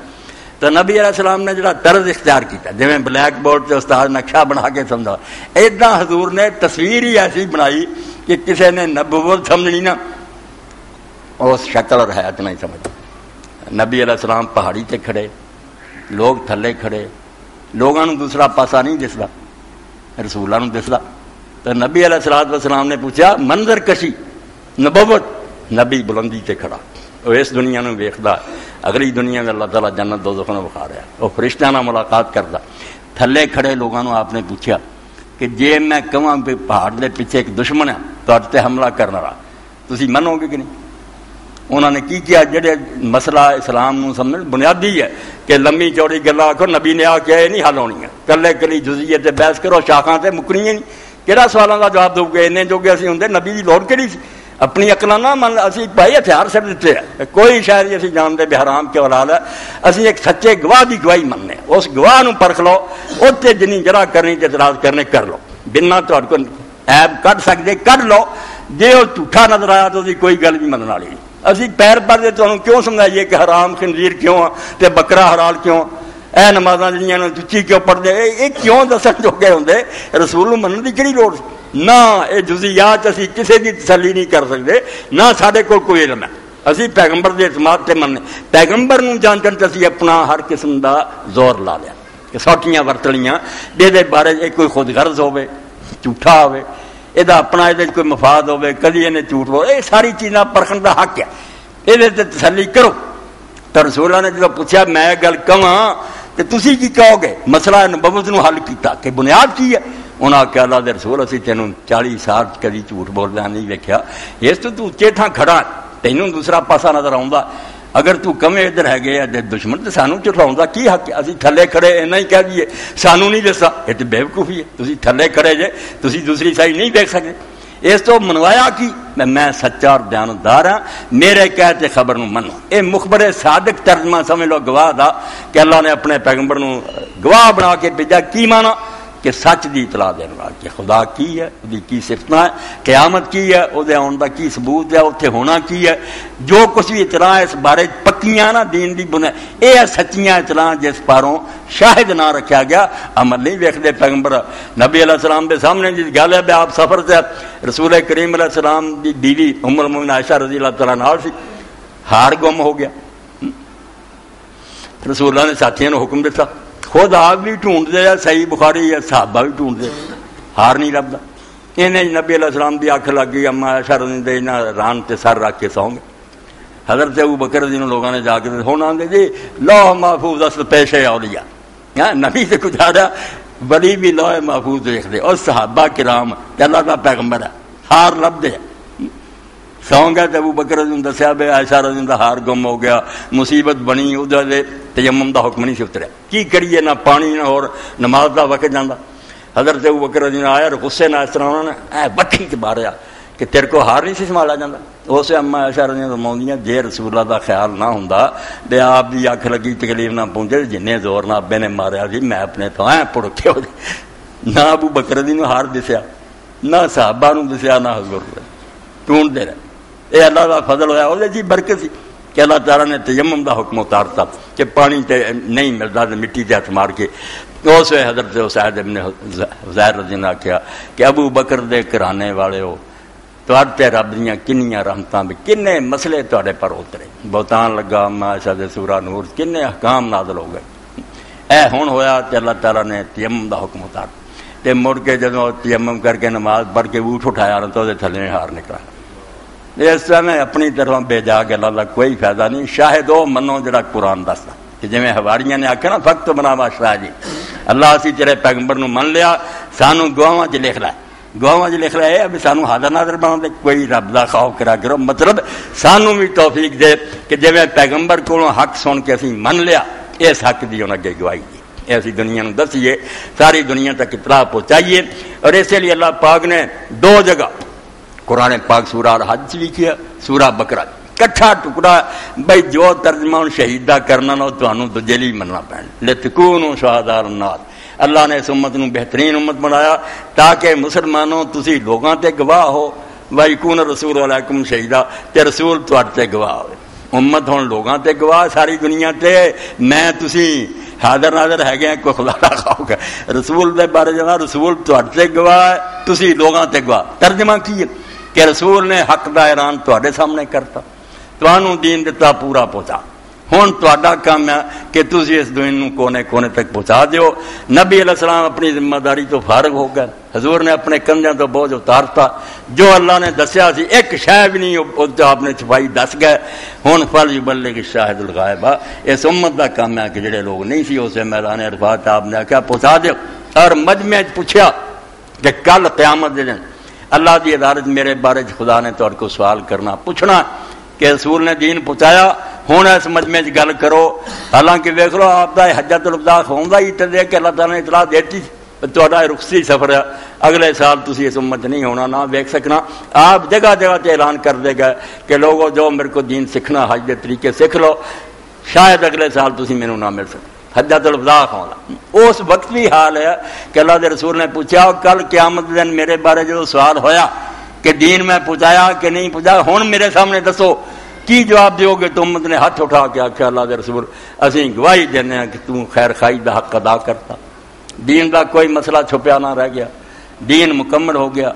تو نبی علیہ السلام نے جڑا طرز اختیار کیا، جویں بلیک بورڈ سے استاد نقشہ بنا کے سمجھا، ایداں حضور نے تصویر ہی ایسی بنائی کہ کسی نے نبوت سمجھنی نا اس شکل اور حیات نہیں سمجھ۔ نبی علیہ السلام پہاڑی تے کھڑے، لوگ تھلے کھڑے، لوگوں نے دوسرا پاسا نہیں دسدا، رسولوں نے دسدا۔ تو نبی علیہ السلام نے پوچھا منظر کشی نبوت، نبی بلندی تے کھڑا، وہ اس دنیا میں ویکھدا، اگلی دنیا میں اللہ تعالیٰ جنت دوزخ نوں وکھا رہا، وہ فرشتیاں نال ملاقات کردا۔ تھلے کھڑے لوگوں نے آپ نے پوچھا کہ جے میں کہاں کہ پہاڑ دے پیچھے ایک دشمن ہے تہاڈے تے حملہ کرن والا، تسی منو گے کہ نہیں؟ انہوں نے کی کیا؟ جڑے مسئلہ اسلام نو سمجھ بنیادی ہے کہ لمبی چوڑی گلاں آکھو، نبی نے آکھیا یہ نہیں حل ہونی ہے، کلے کلی جزئیت تے بحث کرو، شاخاں تے مکنی نہیں، کہڑا سوالاں دا جواب دو گے؟ انہیں جو کہ اسی ہوندے نبی دی لوڑ کہڑی سی؟ اپنی عقلاں نہ من، اسی بھائی ہتھیار سر دیتے ہیں، کوئی شاید اسی جانتے بے حرام کے حلال ہے، اسی ایک سچے گواہ دی گواہی مننے، اس گواہ نو پرکھ لو، اوتے جنی جرا کرنی تے اعتراض کرنے کر لو، بنا تہاڈے کول عیب کڈ سکدے کڈ لو، جے وہ جھوٹا نظر آیا تو اسی کوئی گل بھی منن والی نہیں۔ اسی پیر پر دے تانوں کیوں سمجھائیے کہ حرام خنزیر کیوں تے بکرا حلال کیوں؟ اے نمازاں جڑیاں اچھی کیوں پڑھتے یہ کیوں دسن جوگے ہوندے رسول نوں منن دی کہڑی لوڑ نہ یہ جزیات اسی کسی دی تسلی نہیں کر سکتے نہ سارے کول کوئی علم ہے اسی پیغمبر دے اعتماد تے مننے پیغمبر نوں جانچن تے اسی اپنا ہر قسم دا زور لا لیا کہ سوٹیاں ورتلیاں دے بارے کوئی خود غرض ہوے جھوٹا ہوے یہ اپنا یہ کوئی مفاد ہوے کدی انہیں جھوٹ بولے یہ ساری چیزاں پرکھن دا حق ہے یہ تسلی کرو تو رسولاں نے جب پوچھا میں گل کہاں تو تسی کی کہو گے مسئلہ نبوت نو حل کیتا کہ بنیاد کی ہے انہاں آخیا اللہ دے رسول اسی تینوں 40 سال کدی جھوٹ بولدا نہیں ویکھیا اس تو اچے تھاں کھڑا تینوں دوسرا پاسا نظر آؤندا اگر تو کمے ادھر ہے گئے دشمن تو سانوں چٹھاؤں دا کی حق ہے اسی تھلے کھڑے اینا ہی کہہ دیے سانوں نہیں دسا یہ تو بےوقوفی ہے تسی تھلے کھڑے جے تسی دوسری سائڈ نہیں دیکھ سکتے اس تو منوایا کی میں سچا اور دیانتدار ہاں میرے کہتے خبر نو منو اے مخبر صادق ترجمہ سمجھ لو گواہ دا کہ اللہ نے اپنے پیغمبر نو گواہ بنا کے بھیجا کی مانا کہ سچ دی اطلاع دینے والا کہ خدا کی ہے وہ کی صفتیں ہے قیامت کی ہے وہ آن کا کی ثبوت ہے اتنے ہونا کی ہے جو کچھ بھی اطلاع اس بارے پکیاں نا دین دی بنیاد یہ سچیاں اطلاع جس پاروں شاہد نہ رکھا گیا عمل نہیں ویکھدے پیغمبر نبی علیہ السلام دے سامنے جس گل ہے آپ سفر سے رسول کریم علیہ السلام دی بیوی ام المؤمنین عائشہ رضی اللہ تعالیٰ نال سی ہار گم ہو گیا رسول اللہ نے ساتھیوں نے حکم دیتا خود آپ بھی ڈھونڈتے ہیں صحیح بخاری ہے صحابہ بھی ڈھونڈتے ہار نہیں لبدا انہیں نبی علیہ السلام کی اکھ لگ گئی اما عائشہ رضی اللہ عنہا ران تے سر رکھ کے سو گے حضرت ابو بکر رضی اللہ لوگوں نے جا کے ہوں آدھے جی لوح محفوظ اصل پیشے اولیاء نبی سے کچھ آ رہا بڑی بھی لوح محفوظ دیکھ دے اور صحابہ کرام اللہ کا پیغمبر ہے ہار لبدے سو گیا تو ابو بکر رضی اللہ دسیا بے عائشہ رضی اللہ ہار گم ہو گیا مصیبت بنی ادھر تیمم دا حکم نہیں سی اتریا کی کریے نہ پانی نہ اور نماز دا وقت جانا حضرت ابو بکر رضی اللہ آیا اور غصے نہ اس طرح انہوں نے بکھی چ ماریا کہ تیرے کو ہار نہیں سی سنبھالا جاتا اسے اما عائشہ رضی اللہ فرماؤندیاں جے رسول اللہ دا خیال نہ ہوندا تے آپ دی اکھ لگی تکلیف نہ پہنچے جنے زور نہ ابے نے ماریا سی میں اپنے تو پڑکے ہو نہ ابو بکر رضی اللہ ہار دسیا نہ صحابہ نو دسیا نہ حضور ڈھونڈتے رہے یہ اللہ کا فضل ہوا وہ جی برکت سی کہ اللہ تعالیٰ نے تیمم دا حکم اتارتا کہ پانی تے نہیں ملتا تو مٹی تے ہاتھ مار کے اس حضرت اسید ابن حذیر رضی اللہ کیا کہ ابو بکر دے کرانے والے ہو تے رب دیاں کنیاں رحمتاں بھی کنے مسئلے تواڈے پر اترے بہتان لگا عائشہ دے سورہ نور کنے احکام نازل ہو گئے اے ہن ہویا تے اللہ تعالیٰ نے تیمم دا حکم اتار تے مڑ کے جدوں تیمم کر کے نماز پڑھ کے اٹھ اٹھایا تو دے تھلے ہار نکلا اس طرح میں اپنی طرف بے جا کے اللہ کا کوئی فائدہ نہیں شاہد وہ منو جڑا قرآن دستا کہ جی حواریاں نے آخیا نا فقط بناوا شاہ جی اللہ اسی تیرے پیغمبر نو من لیا سانو گواواں چ لکھ لا گواواں چ لکھ لا یہ ابھی سانو حاضر ناظر بنا دے کوئی رب دا خوف کرا کرو مطلب سانو بھی توفیق دے کہ جی پیغمبر کو حق سن کے اسی من لیا اس حق دی انہوں اگے گواہی دی ایسی دنیا نو دسیے ساری دنیا تک اطلاع پہنچائیے اور اسی لیے اللہ پاک نے دو جگہ قرآن پاک سورہ الحج بھی کیا سورہ بقرہ کٹھا ٹکڑا بھائی جو ترجمہ شہیدہ کرنا نہ تمہیں دجے لیے مننا پڑنا لتکونوا شہداء الناس اللہ نے اس امت نو بہترین امت بنایا تاکہ مسلمانوں تسی لوگاں تے گواہ ہو ویکون رسول علیکم شہیدہ تے رسول تواڈے تے گواہ ہوئے امت ہن لوگاں تے گواہ ساری دنیا تے میں تسی حاضر ناظر ہے گئے کوئی خدا نہ خاؤ رسول دے بارے جانا رسول تواڈے تے گواہ تسی لوگاں تے گواہ ترجمہ کی ہے کہ رسول نے حق دا اعلان تواڈے سامنے کرتا تانوں دین دتا پورا پہنچا ہن تواڈا کام ہے کہ تسی اس دین نو کونے کونے تک پہنچا دیو نبی علیہ السلام اپنی ذمہ داری تو فارغ ہو گئے حضور نے اپنے کندھیاں تو بوجھ اتارتا جو اللہ نے دسیا سی ایک شے بھی نہیں آپ نے چھپائی دس گئے ہن فلیبلغ الشاہد الغائب اس امت دا کام ہے کہ جڑے لوگ نہیں سی اس میدان عرفات آپ نے کیا پہنچا دیو اور مجمع پوچھا کہ کل قیامت دے دن اللہ دی عدالت میرے بارے خدا نے تو کو سوال کرنا پوچھنا کہ رسول نے دین پہنچایا ہوں اس مجمع گل کرو حالانکہ ویکھ لو آپ کا حجت الوداع ہوندا ہی تے دے کہ اللہ تعالیٰ نے اطلاع دیتی تہاڈا رخصتی سفر ہے اگلے سال تسی اس امت نہیں ہونا نہ ویکھ سکنا آپ جگہ جگہ تے اعلان کر دے گا کہ لوگوں جو میرے کو دین سیکھنا حج دے طریقے سیکھ لو شاید اگلے سال تسی مینوں نہ مل سکے حجت الوداع ہونا اس وقت بھی حال ہے کہ اللہ دے رسول نے پوچھا کل قیامت دن میرے بارے جو سوال ہویا کہ دین میں پہنچایا کہ نہیں پہنچایا ہن میرے سامنے دسو کی جواب دیو گے؟ تو امت نے ہاتھ اٹھا کے آخیا اللہ دے رسول اسی گواہی دینے ہیں کہ تو خیر خائی دا حق ادا کرتا، دین دا کوئی مسئلہ چھپیا نہ رہ گیا، دین مکمل ہو گیا۔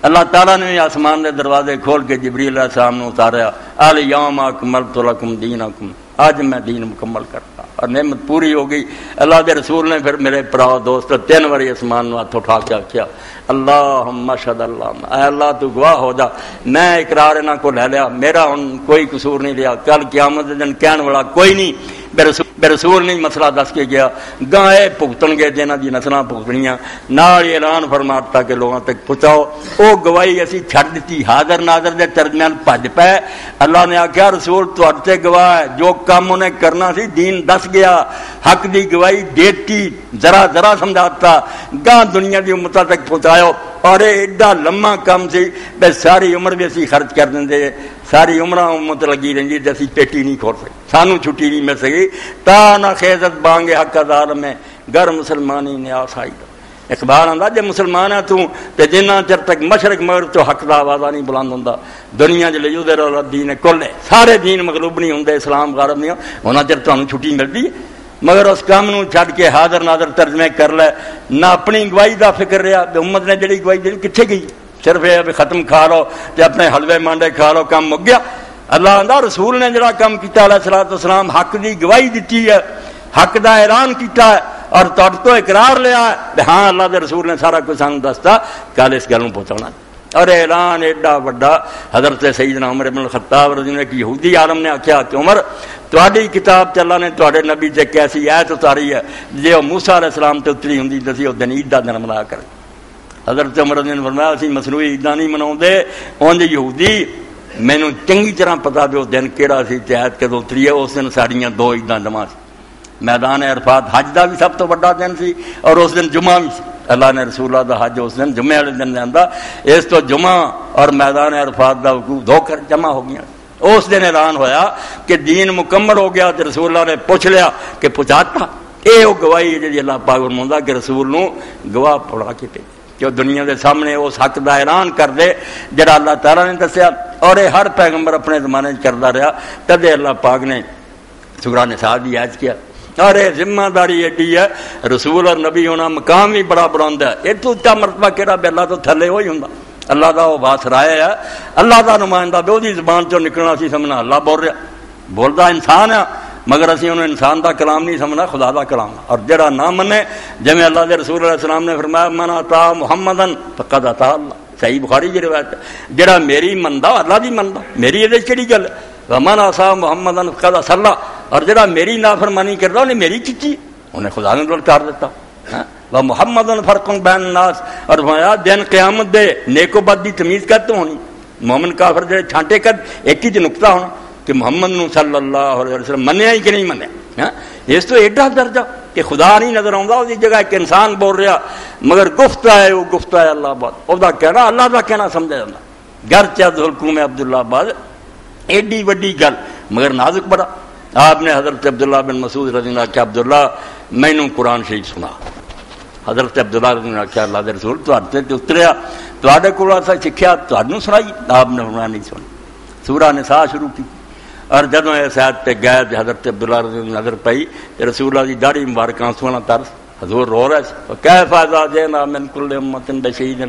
اللہ تعالیٰ نے آسمان دے دروازے کھول کے جبریل علیہ السلام نے اتاریا، الیوم اکملت لکم دینکم، آج میں دین مکمل کرتا، اور نعمت پوری ہو گئی۔ اللہ دے رسول نے پھر میرے پراؤ دوست 3 بار آسمان میں ہاتھ اٹھا کے کیا، اللہم اشہد، اللہ اے اللہ تو گواہ ہو جا، میں اقرار انہاں کو لے لیا، میرا ان کوئی قصور نہیں لیا، کل قیامت دن کہنے والا کوئی نہیں، بے رسول نہیں مسئلہ دس کے گیا، گاہ بھگتن گے جنہاں دی نسلاں بھگتنیاں، نال اعلان فرماتا کہ لوگوں تک پہنچاؤ، او گواہی اسی چھڑ دیتی، حاضر ناظر دے درمیان بھج پے۔ اللہ نے آخیا رسول تواڈے گواہ ہے، جو کام انہیں کرنا سی دین دس گیا، حق دی گواہی دیتی، ذرا ذرا سمجھاتا، گاہ دنیا دی امتاں تک پہنچاؤ، اور ایڈا لمبا کام سی بے ساری عمر بھی اسی خرچ کر دیں، ساری عمر امت لگی رہی تے اسی پیٹی نہیں کھول سکے، سانو چھٹی نہیں مل سکی، تا نہ خیزت بانگے حق ظالم میں گر مسلمانی نے آسائی دا۔ اقبال آندا جے مسلمان ہے تو تے جنہ چر تک مشرق مغرب تو حق دا آوازہ نہیں بلند ہوندا، دنیا جلے یودر الدین کل ہے، سارے دین مغلوب نہیں ہوندے، اسلام غالب نہیں ہونا چر تانوں چھٹی ملدی ہے، مگر اس کام نو چھڈ کے حاضر ناظر ترجمے کر لے، نہ اپنی گواہی دا فکر رہا، امت نے جڑی گواہی دی کتھے گئی، صرف یہ بھی ختم کھا لو تے اپنے حلوے مانڈے کھا لو، کام مک گیا۔ اللہ آندا رسول نے جڑا کام کیتا علیہ الصلوۃ والسلام، حق دی گواہی دیتی ہے، حق دا اعلان کیتا ہے، اور تہاڈے تو اقرار لیا ہے، ہاں اللہ دے رسول نے سارا کچھ سانوں دستا، کل اس گل نوں پہنچانا، اور اعلان ایڈا بڑا۔ حضرت سیدنا عمر بن الخطاب رضی اللہ عنہ، ایک یہودی عالم نے آخیا کہ عمر تہاڈی کتاب تے اللہ نے تہاڈے نبی تے کیسی آیت اتاری ہے، جے وہ موسیٰ علیہ السلام تے اتری ہوندی تے او دن عید دا دن منایا کرے۔ حضرت عمر رضی اللہ عنہ نے فرمایا اسی مصنوعی عیداں نہیں مناؤندے، اونج یہودی مینوں چنگی طرح پتا بھی وہ دن کیڑا سی تے آیت کدوں اتری ہے، اس دن ساڈیاں 2 عیداں جمع سی، میدان عرفات حج دا بھی سب تو بڑا دن سی، اور اس دن جمعہ بھی سی، اللہ نے رسول اللہ دا حج اس دن جمعے والے دن لیندا، اس تو جمعہ اور میدان عرفات دا وقوع 2 کر جمع ہو گیا۔ اس دن اعلان ہویا کہ دین مکمل ہو گیا، تے رسول اللہ نے پوچھ لیا کہ پہنچاتا، اے وہ گواہی ہے جی اللہ پاک فرماوندا کہ رسول نو گواہ پڑھا کے بھیج، جو دنیا دے سامنے اس حق دا اعلان کر دے جڑا اللہ تعالیٰ نے دسیا، اور یہ ہر پیغمبر اپنے زمانے کرتا رہا، تدے اللہ پاک نے سورہ نساء دی آیت کیا، اور یہ ذمہ داری ایڈی ہے، رسول اور نبی ہونا مقام بھی بڑا بلند ہے، یہ تو اچا مرتبہ کہڑا بے اللہ تو تھلے وہی ہوں، اللہ دا وہ واسرائے ہے، اللہ دا نمائندہ بے وہی زبان چوں نکلنا سی سمجھنا اللہ بول رہا، بولدا انسان ہے، مگر اسی انہوں انسان دا کلام نہیں سمجھنا، خدا دا کلام، اور جڑا نہ منے جویں اللہ دے رسول علیہ السلام نے فرمایا من اطاع محمدن فقد اطاع اللہ، صحیح بخاری کی روایت ہے، جڑا میری مندا اللہ دی مندا، میری یہ کہڑی گل ہے، ومن عصا محمدن فقد عصى اللہ، اور جڑا میری نافرمانی کردا انہیں میری کیتی، انہیں خدا نے للکار دیتا، وہ محمد فرق بین الناس، اور فرمایا دن قیامت دے نیک و بد دی تمیز کرتے ہونی، مومن کافر جڑے چھانٹے کر ایک ہی نقطہ ہونا کہ محمد نو صلی اللہ علیہ وسلم منیا ہی کہ نہیں منیا، اس تو ایڈا درجہ کہ خدا نہیں نظر آؤں، اس جگہ ایک انسان بول رہا، مگر گفتہ ہے وہ گفتہ ہے اللہ آباد، وہ کہنا اللہ کا کہنا سمجھا جاتا، گرچہ ذوالقوم عبداللہ آباد ایڈی وڈی گل مگر نازک بڑا۔ آپ نے حضرت عبداللہ بن مسعود رضی اللہ عنہ کہ عبداللہ مینوں قرآن شریف سنا، حضرت عبداللہ رضی اللہ عنہ کہ اللہ دے رسول تے اتریا تواڈے کول اسا سکھیا تانوں سنائی، آپ نے فرمایا نہیں سنی، سورہ نساء شروع کی، اور جدوں اس آیت تے گئے تے حضرت عبداللہ رضی اللہ عنہ نظر پئی تے رسول اللہ دی داڑھی مبارک آنسواں نال ترس، حضور رو رہے تھے، کیف اذا جئنا من کل امۃ بشہید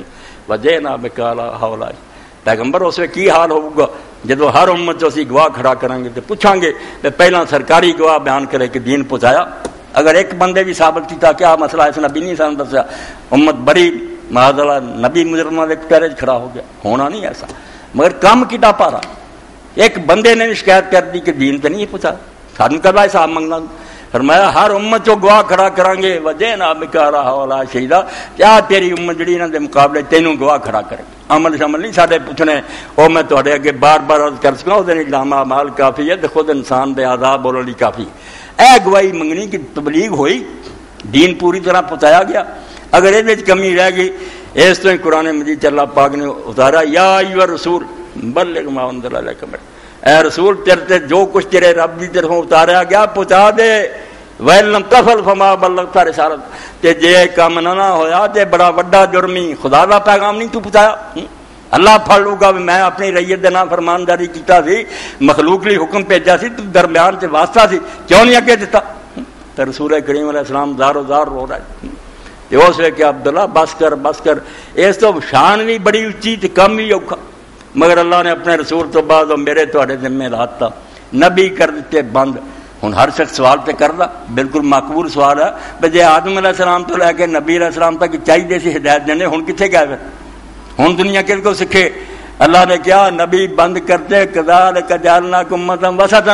وجئنا بک علی ہؤلاء، پیغمبر اس میں کی حال ہوگا جدو ہر امت جو اسی گواہ کھڑا کریں گے تو پوچھیں گے کہ پہلا سرکاری گواہ بیان کرے کہ دین پہنچایا، اگر ایک بندے بھی ثابت کیتا کیا مسئلہ اس نبی نہیں سان دسیا، امت بڑی معاذ اللہ نبی مجرمہ دے پیرے کھڑا ہو گیا، ہونا نہیں ایسا، مگر کام کیتا پارا، ایک بندے نے بھی شکایت کر دی کہ دین تو نہیں پہنچا، سانوں کدا حساب منگنا، فرمایا ہر امت جو گواہ کھڑا کریں گے وجئنا بک علی ہؤلاء شہیدا، کیا تیری امت جڑی انہاں دے مقابلے تینوں گواہ کھڑا کرے، عمل شمل نہیں ساڈے پوچھنے، او میں تہاڈے اگے بار بار عرض کر سکاں او دے اقدام اعمال کافی ہے تے خود انسان دے آزاد بولن لئی کافی، اے گواہی منگنی کہ تبلیغ ہوئی، دین پوری طرح پہنچایا گیا، اگر یہ کمی رہ گئی اس تو قرآن مجید اللہ پاک نے اتارا یا ایھا الرسول بلغ ما انزل الیک من، اے رسول تیرے جو کچھ تیرے رب دی طرفوں اتاریا گیا پہنچا دے، وَإِن لَّمْ تَفْعَلْ فَمَا بَلَّغْتَ رِسَالَتَهُ، تے جے کام نہ ہویا تے بڑا وڈا جرمی، خدا دا پیغام نہیں تو پہنچایا، اللہ پڑ لوں گا میں اپنی ریت دے نام فرمانداری کیتا سی، مخلوق لی حکم بھیجا سی، تو درمیان سے واسطہ سی، کیوں نہیں اگے دیتا؟ تو رسول کریم علیہ السلام زارو زار رو رہا ہے کہ اس وقت کہ عبداللہ بس کر بس کر، اس تو شان بھی بڑی اچھی تے کم بھی اوکھا، مگر اللہ نے اپنے رسول تو بعد وہ میرے تواڈے ذمہ لاتا، نبی کر دیتے بند۔ ہن ہر شخص سوال تے کردا، بالکل مقبول سوال ہے بھئی جے آدم علیہ السلام تو لے کے نبی علیہ السلام تک چاہیے سی ہدایت دینے، ہن کتنے گئے پھر؟ ہن دنیا کس کو سکھے؟ اللہ نے کیا نبی بند کرتے کذالک جعلناکم امۃ وسطا،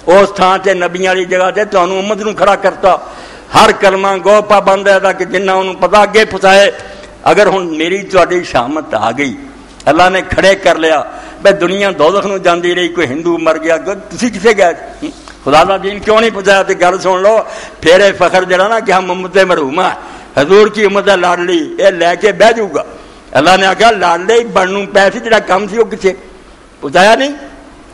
اس تھان سے نبیاں والی جگہ سے تانوں امت نوں کھڑا کرتا، ہر کلمہ گو پابند ہے تاکہ جنہ انہوں پتہ اگے پہنچائے۔ اگر ہن میری تہاڈی شامت آ گئی، اللہ نے کھڑے کر لیا، بھئی دنیا دوزخ نوں جاندی رہی، کوئی ہندو مر گیا، تسی کسے گئے؟ خدا دا دین کیوں نہیں پہنچایا؟ تے گل سن لو، پھر فخر جڑا نا کہ ہم امت مرحومہ حضور کی امت لاڈلی، یہ لے کے بہ جاؤ گا۔ اللہ نے آخیا لاڈلے ہی بنوں پیسے، جڑا کم سی وہ کسے پہنچایا نہیں۔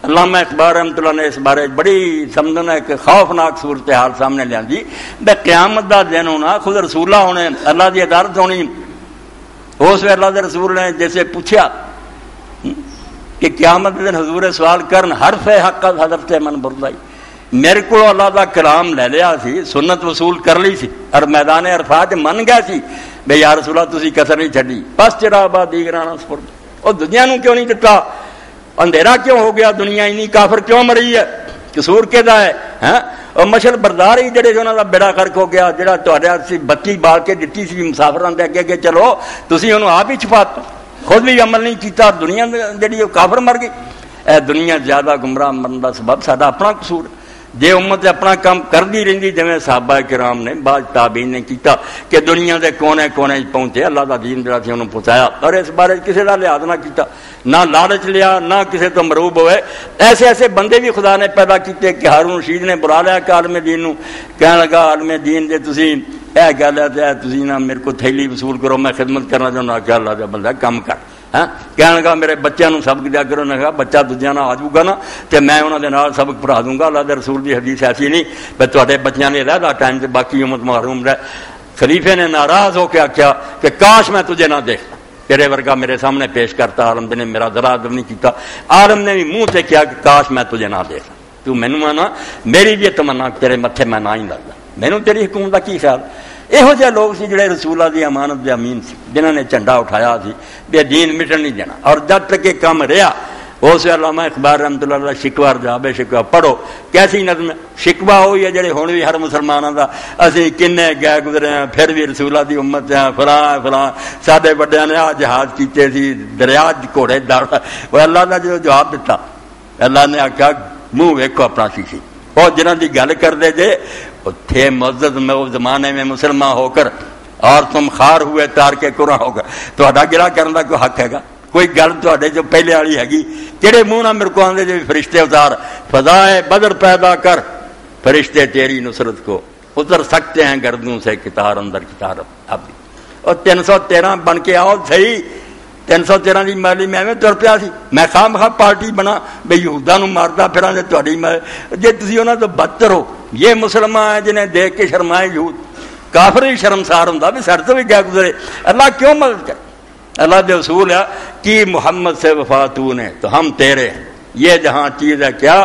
علامہ اقبال رحمۃ اللہ نے اس بارے بڑی سمجھنا ایک خوفناک صورتحال سامنے لیا جی، بے قیامت دا دن ہونا، خود رسولہ ہونے، اللہ دی عدالت ہونی۔ اس وقت اللہ دے رسول نے جیسے پوچھا کہ قیامت دن حضور سوال کرن حرف حق حضرت من بردائی، میرے کو اللہ دا کلام لے لیا سی، سنت وصول کر لی سی، اور میدان عرفات من گیا سی بھئی یا رسول اللہ تسی کسر نہیں چھڈی، بس چرا با دیگرانا سپرد۔ اور دنیا نو کیوں نہیں دتا؟ اندھیرا کیوں ہو گیا؟ دنیا انی کافر کیوں مری ہے؟ قصور کہدا ہے؟ ہاں اور مشل بردار ہی جڑے انہاں دا بیڑا غرق ہو گیا، جڑا تہاڈے سی بتی بال کے دتی سی مسافراں دے اگے چلو، تسی انہوں آپ ہی چھپاتا، خود بھی عمل نہیں کیتا، دنیا جڑی کافر مر گئی۔ اے دنیا زیادہ گمراہ مرن دا سبب ساڈا اپنا قصور ہے۔ جے امت اپنا کام کردی رہندی جویں صحابہ کرام نے بعض تابعین نے کیتا کہ دنیا دے کونے کونے پہنچے، اللہ دا دین جڑا سی انہوں پہنچایا، اور اس بارے کسی دا لحاظ نہ کیتا، نہ لالچ لیا، نہ کسی تو مروب ہوئے۔ ایسے ایسے بندے بھی خدا نے پیدا کیتے کہ ہارون رشید نے بلا لیا کہ عالم دین نو، کہنے لگا عالم دین جے تسی اے گل ہے تے تسی نہ میرے کو تھیلی وصول کرو، میں خدمت کرنا چاہنا کہ اللہ دا بندہ کم کر۔ ہاں کہنے لگا میرے بچوں کو سبق دیا کرو، نے کہا بچہ دوجا نہ آ جاؤ گا نا تو میں انہوں نے نال سبق پڑھا دوں گا۔ اللہ دے رسول دی حدیث ایسی نہیں بھائی تواڈے بچیاں نے رہدا ٹائم سے باقی امت محروم رہے۔ خلیفے نے ناراض ہو کے آخیا کہ کاش میں تجھے نہ دیکھتا، تیرے ورگا میرے سامنے پیش کرتا۔ عالم نے میرا ذرا ادب نہیں کیتا، عالم نے بھی منہ سے کیا کہ کاش میں تجھے نہ دیکھتا، تو مینوں آنا میری بھی تمنا تیرے متھے میں نہ ہی لگتا، مینوں تیری حکومت کا کی خیال۔ یہو جہ لوگ سی جڑے رسولہ دی امانت دے امین سی، جنہوں نے جھنڈا اٹھایا سی بے دین مٹن نہیں دینا، اور جب تک یہ کام رہا اس علامہ اقبال رحمۃ اللہ علیہ شکوہ جاب شکوہ پڑھو کیسی نظم شکوہ ہوئی ہے جڑے ہن بھی ہر مسلمانوں دا اسی کنے گئے گزرے ہیں پھر بھی رسولہ دی امت ہیں فلاں فلاں ساڈے بڑیاں نے آ جہاز کیتے سی دریا گھوڑے دار۔ وہ اللہ دا جو جواب دیتا، اللہ نے آخیا منہ ویکھو اپنا شیشی، اور جنہاں دی گل کردے جے تھے معزز میں اس زمانے میں مسلمان ہو کر اور تم خار ہوئے تار کے قرآن ہو کر، تہاڈا گرا کرن دا کوئی حق ہے گا؟ کوئی گل تہاڈے جو پہلے والی ہے کہڑے منہ نہ میرے کو آندے جو فرشتے اتار، فضائے بدر پیدا کر فرشتے تیری نصرت کو اتر سکتے ہیں گردوں سے کتار اندر کتار اب۔ اور 313 بن کے آؤ صحیح، 313 کی مالی میں تر پیا سی، میں خواہ مخواہ پارٹی بنا بھائی یہودا نو ماردا پھراں تے تہاڈی جے تسی انہاں تو بدتر ہو۔ یہ مسلمان ہیں جنہیں دیکھ کے شرمائے یہود، کافر ہی شرمسار ہوندا بھی سر تو بھی گیا گزرے، اللہ کیوں مدد کرے؟ اللہ دے اصول ہے کہ محمد سے وفا تو نے تو ہم تیرے ہیں، یہ جہاں چیز ہے کیا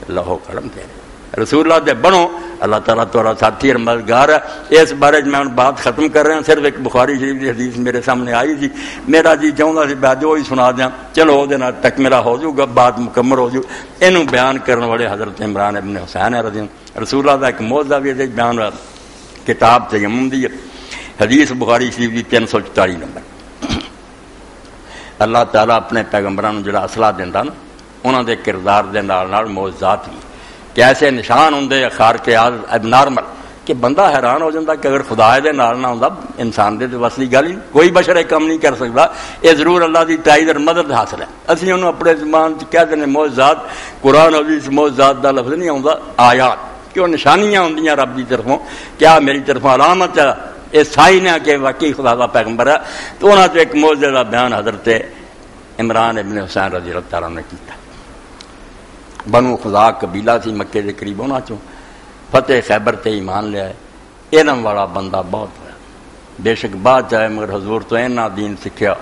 لہو قلم تیرے، رسول اللہ دے بنو، اللہ تعالیٰ تھوڑا ساتھی اور مددگار ہے۔ اس بارے میں بات ختم کر رہے ہیں، صرف ایک بخاری شریف کی حدیث میرے سامنے آئی تھی، میرا جی چاہتا سی میں جو ہی سنا دیا، چلو وہ تک میرا ہو جائے گا، بات مکمل ہو جائے۔ یہ بیان کرنے والے حضرت عمران ابن حسین رضی اللہ، رسول اللہ کا ایک موضوع بھی بیان ہوا، کتاب تیمم دی حدیث بخاری شریف کی 344 نمبر۔ اللہ تعالیٰ اپنے پیغمبران جڑا اصلہ دینا نا، انہوں دے کردار دے نال معجزات بھی کہ ایسے نشان ہوں خارق عادت نارمل کہ بندہ حیران ہو جاتا کہ اگر خدا دے نال نہ ہوندا انسان دے وس دی گل ہی کوئی بشر یہ کم نہیں کر سکتا۔ یہ ضرور اللہ دی تائید اور مدد حاصل ہے۔ اسی انہوں اپنے زبان کہہ دینے معجزات، قرآن حدیث معجزات دا لفظ نہیں آتا، آیات کیوں نشانیاں ہوندیاں رب دی طرفوں، کیا میری طرفوں علامت ہے یہ سائن ہے کہ واقعی خدا کا پیغمبر ہے۔ تو انہوں نے ایک معجزے کا بیان حضرت عمران ابن حسین رضی اللہ تعالیٰ نے کیتا۔ بنو خدا قبیلہ سی مکے کے قریب، انہوں چوں فتح خیبر تے ایمان لیا ہے، علم والا بندہ بہت ہوا، بے شک بات چاہے مگر حضور تو اینا دین سکھیا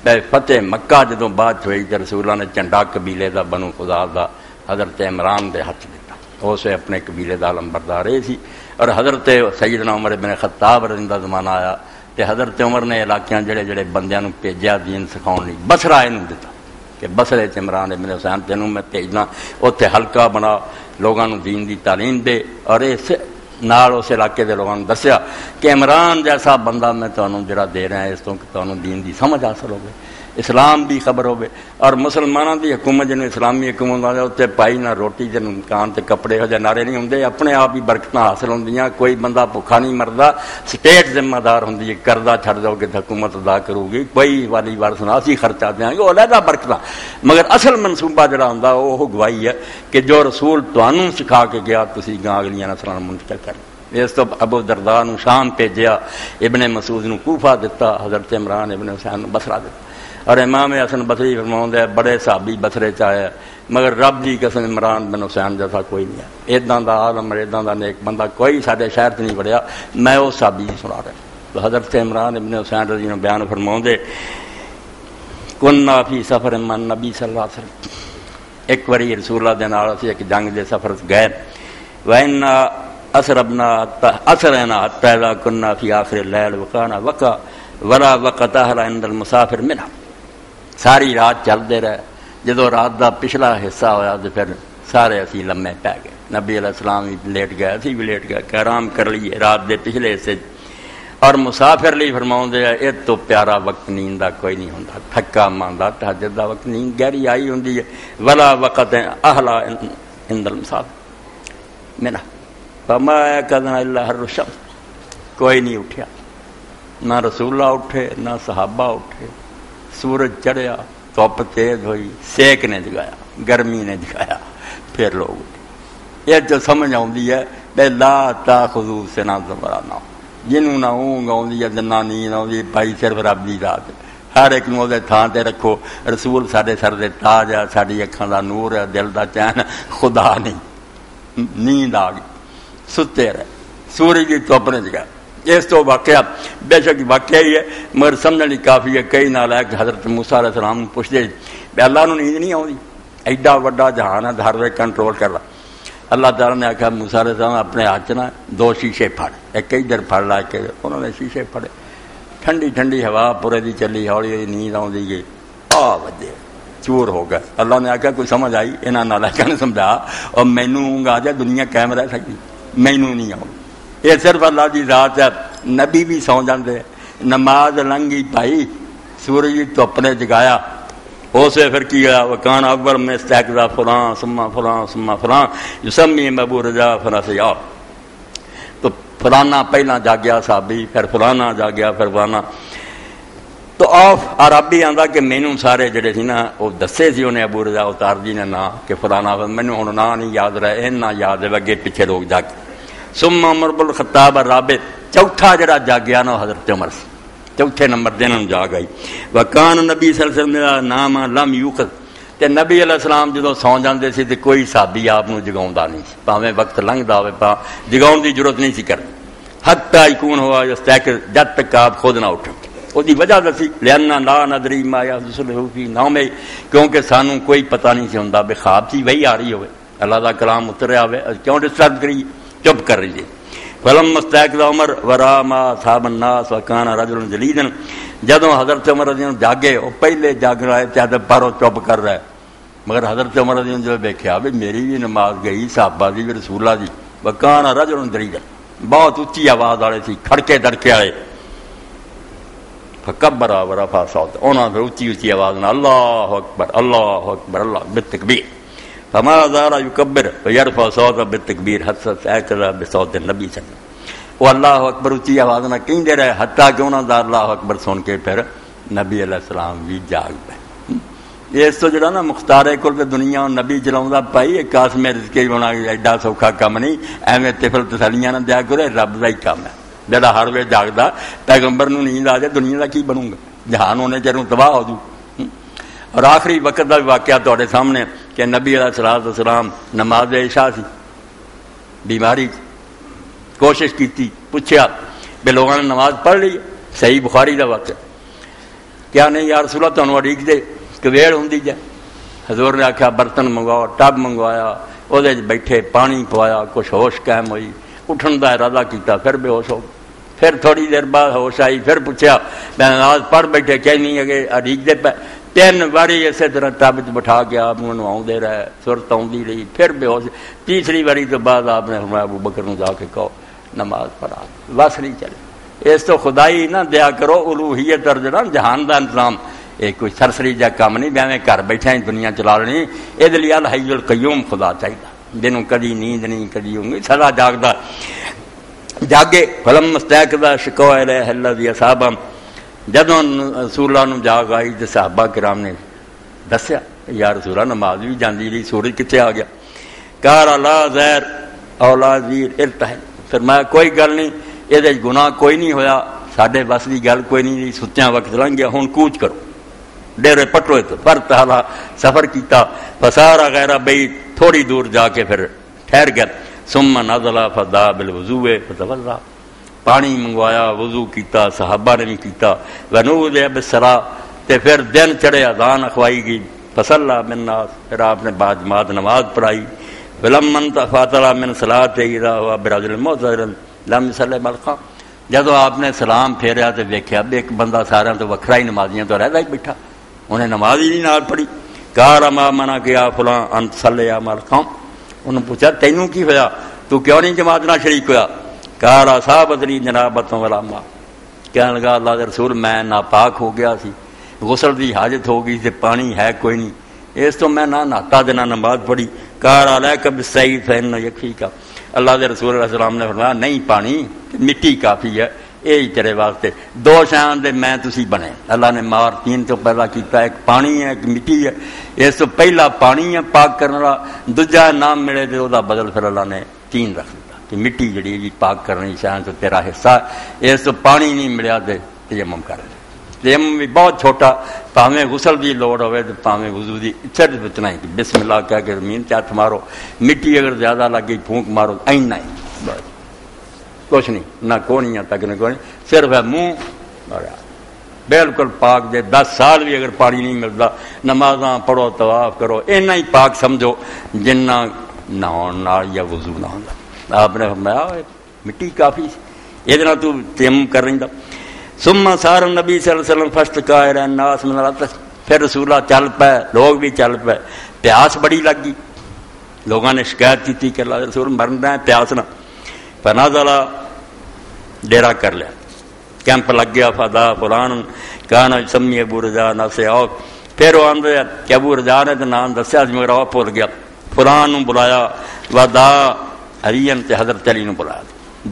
فتح مکہ جدوں بعد ہوئی تے رسولاں نے جھنڈا قبیلے دا بنو خدا دا حضرت عمران دے ہاتھ دیتا، اسے اپنے قبیلے دا علمبردار یہ سی۔ اور حضرت سیدنا عمر بن خطاب رضی اللہ زمانہ آیا تے حضرت عمر نے علاقیاں جڑے جڑے بندیاں نوں بھیجیا دین سکھاؤن لئی، بصرہ اینوں دتا کہ بصرے چ عمران ابن حسین تینوں میں بھیجنا، اوتھے حلقہ بنا، لوگاں نوں دین دی تعلیم دے۔ اور اس نال اس علاقے دے لوگاں نوں دسیا کہ عمران جیسا بندہ میں تانوں جڑا دے رہا ہے اس تو کہ تانوں دین دی سمجھ حاصل ہوے، اسلام دی خبر ہوے۔ اور مسلماناں دی حکومت جنوں اسلامی حکومت آ تے پائی نہ روٹی تے مکان تے کپڑے ہو جے نعرے نہیں ہوندے، اپنے آپ ہی برکتاں حاصل ہوندیاں، کوئی بندہ بھکھا نہیں مردا، سٹیٹ ذمہ دار ہوندی ہے، قرضہ چھڈ دو کہ حکومت ادا کرو گی، کوئی والی وارث اسی خرچہ دیاں گے، وہ علیحدہ برکتاں۔ مگر اصل منصوبہ جڑا ہوندا وہ گواہی ہے کہ جو رسول تانوں سکھا کے گیا تسی گاں اگلیاں نسلاں نوں منتقل کر۔ اس تو ابو درداء نوں شام بھیجیا، ابن مسعود نوں کوفہ دتا، حضرت عمران ابن حسین نوں بصرہ دتا۔ اور امام حسن بصری فرماؤندے بڑے صحابی بصرے چ آئے، مگر رب دی قسم عمران بن حسین جیسا کوئی نہیں ہے، اداں دا عالم اداں دا نیک بندہ کوئی سارے شہر تے نہیں بڑھیا۔ میں وہ صحابی سنا رہا تو حضرت عمران ابن حسین رضی اللہ عنہ بیان فرماؤندے کننا فی سفر من نبی صلی اللہ علیہ وسلم، ایک واری رسول اللہ دے نال اسی ایک جنگ دے سفر گئے، وَإِنَّا أَسْرَنَا حَتَّى إِذَا كُنَّا فِي آخِرِ اللَّيْلِ وَكَانَ وَلَا وَقْتَ أَهْلَ عِنْدَ الْمُسَافِرِ مِنْهَا۔ ساری رات چلتے رہے، جدو رات دا پچھلا حصہ ہویا تو پھر سارے اسی لمے پی گئے، نبی علیہ السلام بھی لیٹ گئے، اسی بھی لیٹ گئے کہ آرام کر لیے رات دے پچھلے حصے۔ اور مسافر لی فرماؤں دے یہ تو پیارا وقت نیند دا کوئی نہیں ہوندا، تھکا ماندا تہجد دا وقت نیند گہری آئی ہوندی ہے، ولا وقت اہلا عند المسافر منہ فما یقظن الا حر الشمس، کوئی نہیں اٹھیا، نہ رسول اللہ اٹھے نہ صحابہ اٹھے، سورج چڑھیا، دھوپ تیز ہوئی، سیک نے جگایا، گرمی نے جگایا، پھر لوگ اٹھے۔ یہ جو سمجھ آتی ہے بے لا تاخذوا سنۃ ولا نوم، جنوں نہ اونگ آتی ہے نہ نیند آتی، بھائی صرف رب دی ذات، ہر ایک نوں دے تھان تے رکھو۔ رسول ساڈے سر دے تاج ہے، ساڈی اکھاں دا نور ہے، دل دا چین، خدا نہیں۔ نیند آ گئی، ستے رہے، سورج کی دھوپ نے جگایا۔ اس تو واقعہ بے شک واقعہ ہی ہے، مگر سمجھنے کافی ہے۔ کئی نالائق حضرت موسیٰ علیہ السلام پوچھتے بھی اللہ نو نیند نہیں آتی، ایڈا وڈا جہان ہے، ہر وے کنٹرول کر رہا۔ اللہ تعالیٰ نے آخیا موسیٰ علیہ السلام اپنے ہاتھ نہ دو شیشے پھڑ، ایک ادھر پھڑ لا کے انہوں نے شیشے پھڑے، ٹھنڈی ٹھنڈی ہوا پورے دی چلی، ہولی ہولی نیند آتی گئی، وجے چور ہو گئے۔ اللہ نے آخیا کوئی سمجھ آئی؟ انہاں نالائقاں نے سمجھا، اور مینوں اونگ آ جائے دنیا قائم رہ سکتی، مینوں نہیں آؤ۔ یہ صرف اللہ کی ذات ہے۔ نبی بھی سو جاندے، نماز لنگی پائی، سورج کی دھوپ نے جگایا، اسے پھر کیا وکان اکبر میں استحقا فلاں ثم فلاں ثم فلاں یسمی ابو رجا فلاں سیا، تو فلانا پہلا جاگیا صحابی، پھر فلانا جاگیا، پھر فلانا۔ تو آف عربی آندا کہ مینوں سارے جڑے سی نا وہ دسے سی انہیں ابو رجا اتار جی نے نا کہ فلانا، مینوں ہن نا نہیں یاد رہے، این نہ یاد ہے اگے پیچھے لوگ جاگ۔ ثم عمر بن الخطاب الرابع، چوتھا جڑا جاگیا نا حضرت عمر سی، چوتھے نمبر دے انہوں جاگ آئی۔ وکان نبی صلی اللہ علیہ وسلم نام لم یوقظ، تے نبی علیہ السلام جدوں سو جاندے سی تے کوئی صحابی آپ نو جگاوندا نہیں سی، پاویں وقت لنگدا ہوے جگاون دی ضرورت نہیں سی کرنی، حتی یکون ہوا یستیقظ، جب تک آپ خود نہ اٹھو۔ وہ دی وجہ دسی لأننا لا ندری ما یحدث له فی نومہ، کیونکہ سانوں کوئی پتہ نہیں سی ہوندا بے خواب سی وہی آ رہی ہوئے، اللہ دا کلام اتریا ہوئے، کیوں ڈسٹرب کریے، چپ کر رہی ہے۔ فلم مستحق عمر ورا ما صاحب الناس وکان رجل جلیدا، جدوں حضرت عمر رضی اللہ عنہ جاگے، وہ پہلے جاگ رہے تھے پرو چپ کر رہے، مگر حضرت عمر رضی اللہ عنہ جو دیکھا بھی میری بھی نماز گئی، صحابہ دی بھی، رسول اللہ دی، وکان رجل جلیدا، بہت اچھی آواز والے سی، کھڑکے دڑکے والے، فکبر ورفع صوت، انہاں پھر اچھی اچھی آواز نال اللہ اکبر اللہ اکبر اللہ بالتکبیر، فما زال یکبر ویرفع صوت بالتکبیر حتی استيقظ بصوت النبی صلی اللہ علیہ وسلم، وہ اللہ اکبر اچھی آواز نہ کہندے رہے حتیٰ کہ انہاں دا اللہ اکبر سن کے پھر نبی علیہ السلام بھی جاگ پئے۔ اس تو جڑا نا مختار کل تے دنیا نبی چلاوندا پائی، ایک قاسم رزق بنا ایڈا سوکھا کم نہیں، ایویں طفل تسلیاں نہ دیا کرے، رب دا ہی کام ہے جڑا ہر ویلے جاگدا، پیغمبر نوں نیند آ جائے دنیا دا کی بنوں گا، جہان ہونے چروں تباہ ہو جوں۔ اور آخری وقت دا واقعہ تہاڈے سامنے کہ نبی علیہ الصلوۃ والسلام نماز عشاء سی، بیماری کوشش کیتی، پوچھا بے لوگوں نے نماز پڑھ لی، صحیح بخاری دا واقعہ، کیا نہیں یا رسول اللہ تمہیں اڑیک دے کویڑ ہوں جائے. حضور نے آخیا برتن منگواؤ، ٹب منگوایا، وہ بیٹھے پانی پوایا، کچھ ہوش قائم ہوئی، اٹھن کا ارادہ کیا، پھر بے ہوش ہو. پھر تھوڑی دیر بعد ہوش آئی، پھر پوچھا میں نماز پڑھ بیٹھے کہ نہیں اگے اڑیک دے پہ. 3 باری اسی طرح ٹب چ بٹھا کے آپ نواؤں رہے، سرت آتی رہی، پھر بے ہوش. تیسری باری تو بعد آپ نے فرمایا ابو بکر جا کے کہو نماز پڑھا، بس نہیں چلے. اس تو خدائی نہ دیا کرو، الوہیت اور جڑا جہان کا انتظام یہ کوئی سرسری جا کام نہیں میں گھر بیٹھا ہی دنیا چلا لینی. یہ لیے الحی القیوم خدا چاہیے جنہوں کدی نیند نہیں کدی ہوں سدا جاگتا جاگے. فلم مستحقہ شکو الذی اصابہم، جدوں رسول اللہ جاگ آئی تو صحابہ کرام نے دسیا یا رسول اللہ نماز بھی جاندی رہی، سورج کتنے آ گیا. قال لا زیر اولا زیر ارتحل، فرمایا کوئی گل نہیں، یہ گناہ کوئی نہیں ہویا، ساڈے بس کی گل کوئی نہیں، ستیاں وقت لنਘ گیا، ہن کوچ کرو ڈیرے پٹو. فرت حالا سفر کیتا، فسارا غیرہ بئی تھوڑی دور جا کے پھر ٹھہر گیا. ثم نزل فدا بالوضوء فتوضا، پانی منگوایا، وضو کیتا، صحابہ نے بھی کیتا. ونودع بالصلاۃ، تے پھر دن چڑھے اذان اخوائی گئی. فصلی بالناس، پھر آپ نے بعد جماعت نماز پڑھائی. فلما انتفاطلا من صلاۃ اذا هو برجل معتذر لم يصلي ملقا، جدو آپ نے سلام پھیریا تو ویکھیا ایک بندہ سارا تو وکھرا ہی نمازیاں تو رہدا ہی بیٹھا، انہیں نماز ہی نہیں نال پڑھی. قال ما منع کیا فلاں ان تصلی ملقا، انہوں نے پوچھا تینوں کی ہویا، تو کیوں نہیں جماعت نہ شریک ہویا؟ قال اصابتنی جنابۃ ولا ماء، کہنے لگا اللہ دے رسول میں ناپاک ہو گیا سی، غسل دی حاجت ہو گئی تے پانی ہے کوئی نہیں، اس تو میں نہ نہاتا تے نہ نماز پڑھی. قال علیک بالسعید فإن یکفیک، اللہ دے رسول علیہ السلام نے فرمایا نہیں پانی مٹی کافی ہے، یہی تیرے واسطے دو شان دے میں تسی بنے. اللہ نے مار 3 تو پیدا کیتا، ایک پانی ہے ایک مٹی ہے. اس تو پہلا پانی ہے پاک کرنے والا، دوجا نام ملے تو وہ بدل پھر اللہ نے 3 رکھ دیتا کہ مٹی جڑی جی پاک کرنے شان تو تیرا حصہ. اس تو پانی نہیں ملیا تو تیمم کر لے. تیمم بھی بہت چھوٹا، پاویں غسل دی لوڑ ہوئے تو پاویں وضو دی صرف اتنا ہی کہ بسم اللہ کہہ کے زمین تے ہاتھ مارو، مٹی اگر زیادہ لگ گئی پھونک مارو، اینا ہی بس، کچھ نہیں، نہ کونیاں تک نہ کونی، صرف ہے منہ بالکل پاک. دے 10 سال بھی اگر پانی نہیں ملتا، نمازاں پڑھو طواف کرو، اینا ہی پاک سمجھو جنہ نہاؤن نال یا وضو نہ ہوندا. آپ نے فرمایا مٹی کافی سی، یہ تو تیمم کر رہی تھا. ثم سار النبی صلی اللہ علیہ وسلم فاستقى الى الناس من العطش، پھر رسول اللہ چل پے، لوگ بھی چل پے، پیاس بڑی لگ گئی، لوگوں نے شکایت کی کہ اللہ رسول مرن رہے ہیں پیاس نہ. فنازل ڈیرا کر لیا، کیمپ لگ گیا. فدا فلان کان یسمی ابو رجاء نفسه اوف، پھر وہ آندے کہ ابو رجاء نے تو نام دسیا مگر وہ بھول گیا. فلان نو بلایا، ودا علیین تے حضرت علی نو بلایا،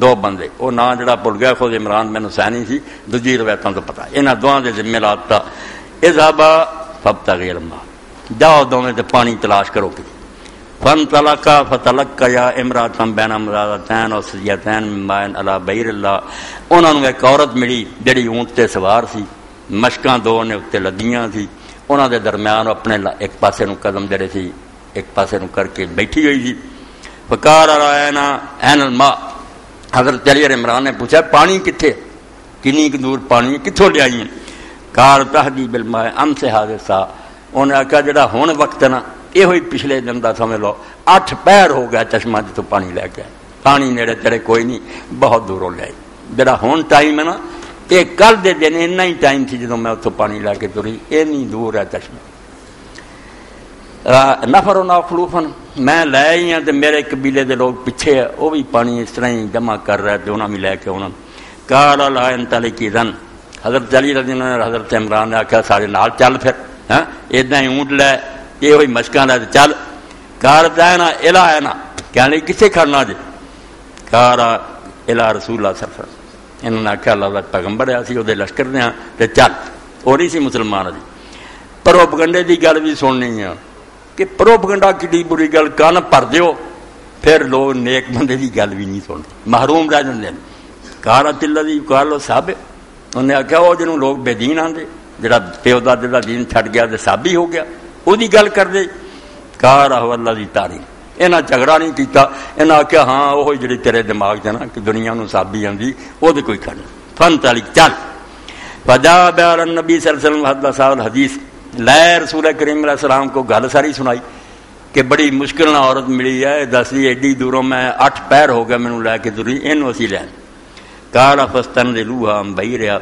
2 بندے. وہ نام جڑا بھول گیا خود عمران بن حسینی سی، دوجی روایتوں تو پتا انہاں دوواں دے ذمہ لاتا. اذهبا فابتغوا الماء، جاؤ دونوں تے پانی تلاش کرو. کہ فانطلقا فتلقيا امرأة بين امرأتين وسجيتين من ماء على بئر الله، انہوں نے ایک عورت ملی جڑی اونٹ تے سوار سی، مشکاں 2 نے اتنے لدیاں سی، انہوں دے درمیان اپنے ایک پاسے نو قدم جڑے سی ایک پاسے نو کر کے بیٹھی ہوئی سی. فقال رأينا عين الماء، حضرت علی عمران نے پوچھا پانی کتنے، کنی دور پانی کتوں لے آئی ہیں؟ قال تهدي بالماء امس هذا الساعة، انہوں نے آخیا جڑا ہون وقت ہے نا یہ ہوئی پچھلے دن کا سمجھ لو 8 پہر ہو گیا چشمہ جتوں پانی لے کے، پانی نیڑے تیرے کوئی نہیں، بہت دوروں لے آئی. جڑا ہون ٹائم ہے نا یہ کل دے دن اتنا ہی ٹائم تھی جدوں میں اتوں پانی لے کے تری، اینی دور ہے چشمہ. نفر خلوفن، میں لے آئی ہوں تو میرے قبیلے دے لوگ پیچھے ہے، وہ بھی پانی اس طرح ہی جمع کر رہے تھے، انہوں بھی لے کے انہوں. قال لا انطلقی ذن، حضرت علی رضی اللہ عنہ حضرت عمران نے آخیا سارے نال چل پھر، ہاں ادھا ہی اونٹ لے یہ ہوئی مشکاں لے چل. کار دینا الا ہے نا کہنے کسے کھڑنا جی؟ کار الا رسول اللہ صلی اللہ علیہ وسلم، انہوں نے آخیا اللہ کا پیغمبر ہے اسی وہ لشکر دیا تو چل. وہ نہیں سی مسلمان جی. پروپگنڈے کی گل بھی سننی ہے کہ پروپگنڈا کی بری گل کن بھر دیو، پھر لوگ نیک بندے کی گل بھی نہیں سنتے، محروم رہ جاتے ہیں. کار تلا دی کار لو صاحب، انہیں آخیا وہ جنہوں لوگ بے دین آتے، جڑا پیو دادے دا دین چھڈ گیا تو صحابی ہو گیا، وہ گل کر دے. کار آہو اللہ دی تاریخ، انہیں جھگڑا نہیں کیتا، انہیں آخیا ہاں وہ جڑی تیرے دماغ چ نا کہ دنیا نو صحابی آتی وہ کوئی کھڑ. فن تاریخ چل. فجا بیان النبی صلی اللہ علیہ وسلم حدث الحدیث، لائے رسول کریم علیہ السلام کو گل ساری سنائی کہ بڑی مشکل نہ عورت ملی ہے، دسی ایڈی دوروں میں 8 پیر ہو گیا مینوں لے کے تری، اینوں اسی لین قال فاستنزلوها بئی رہا،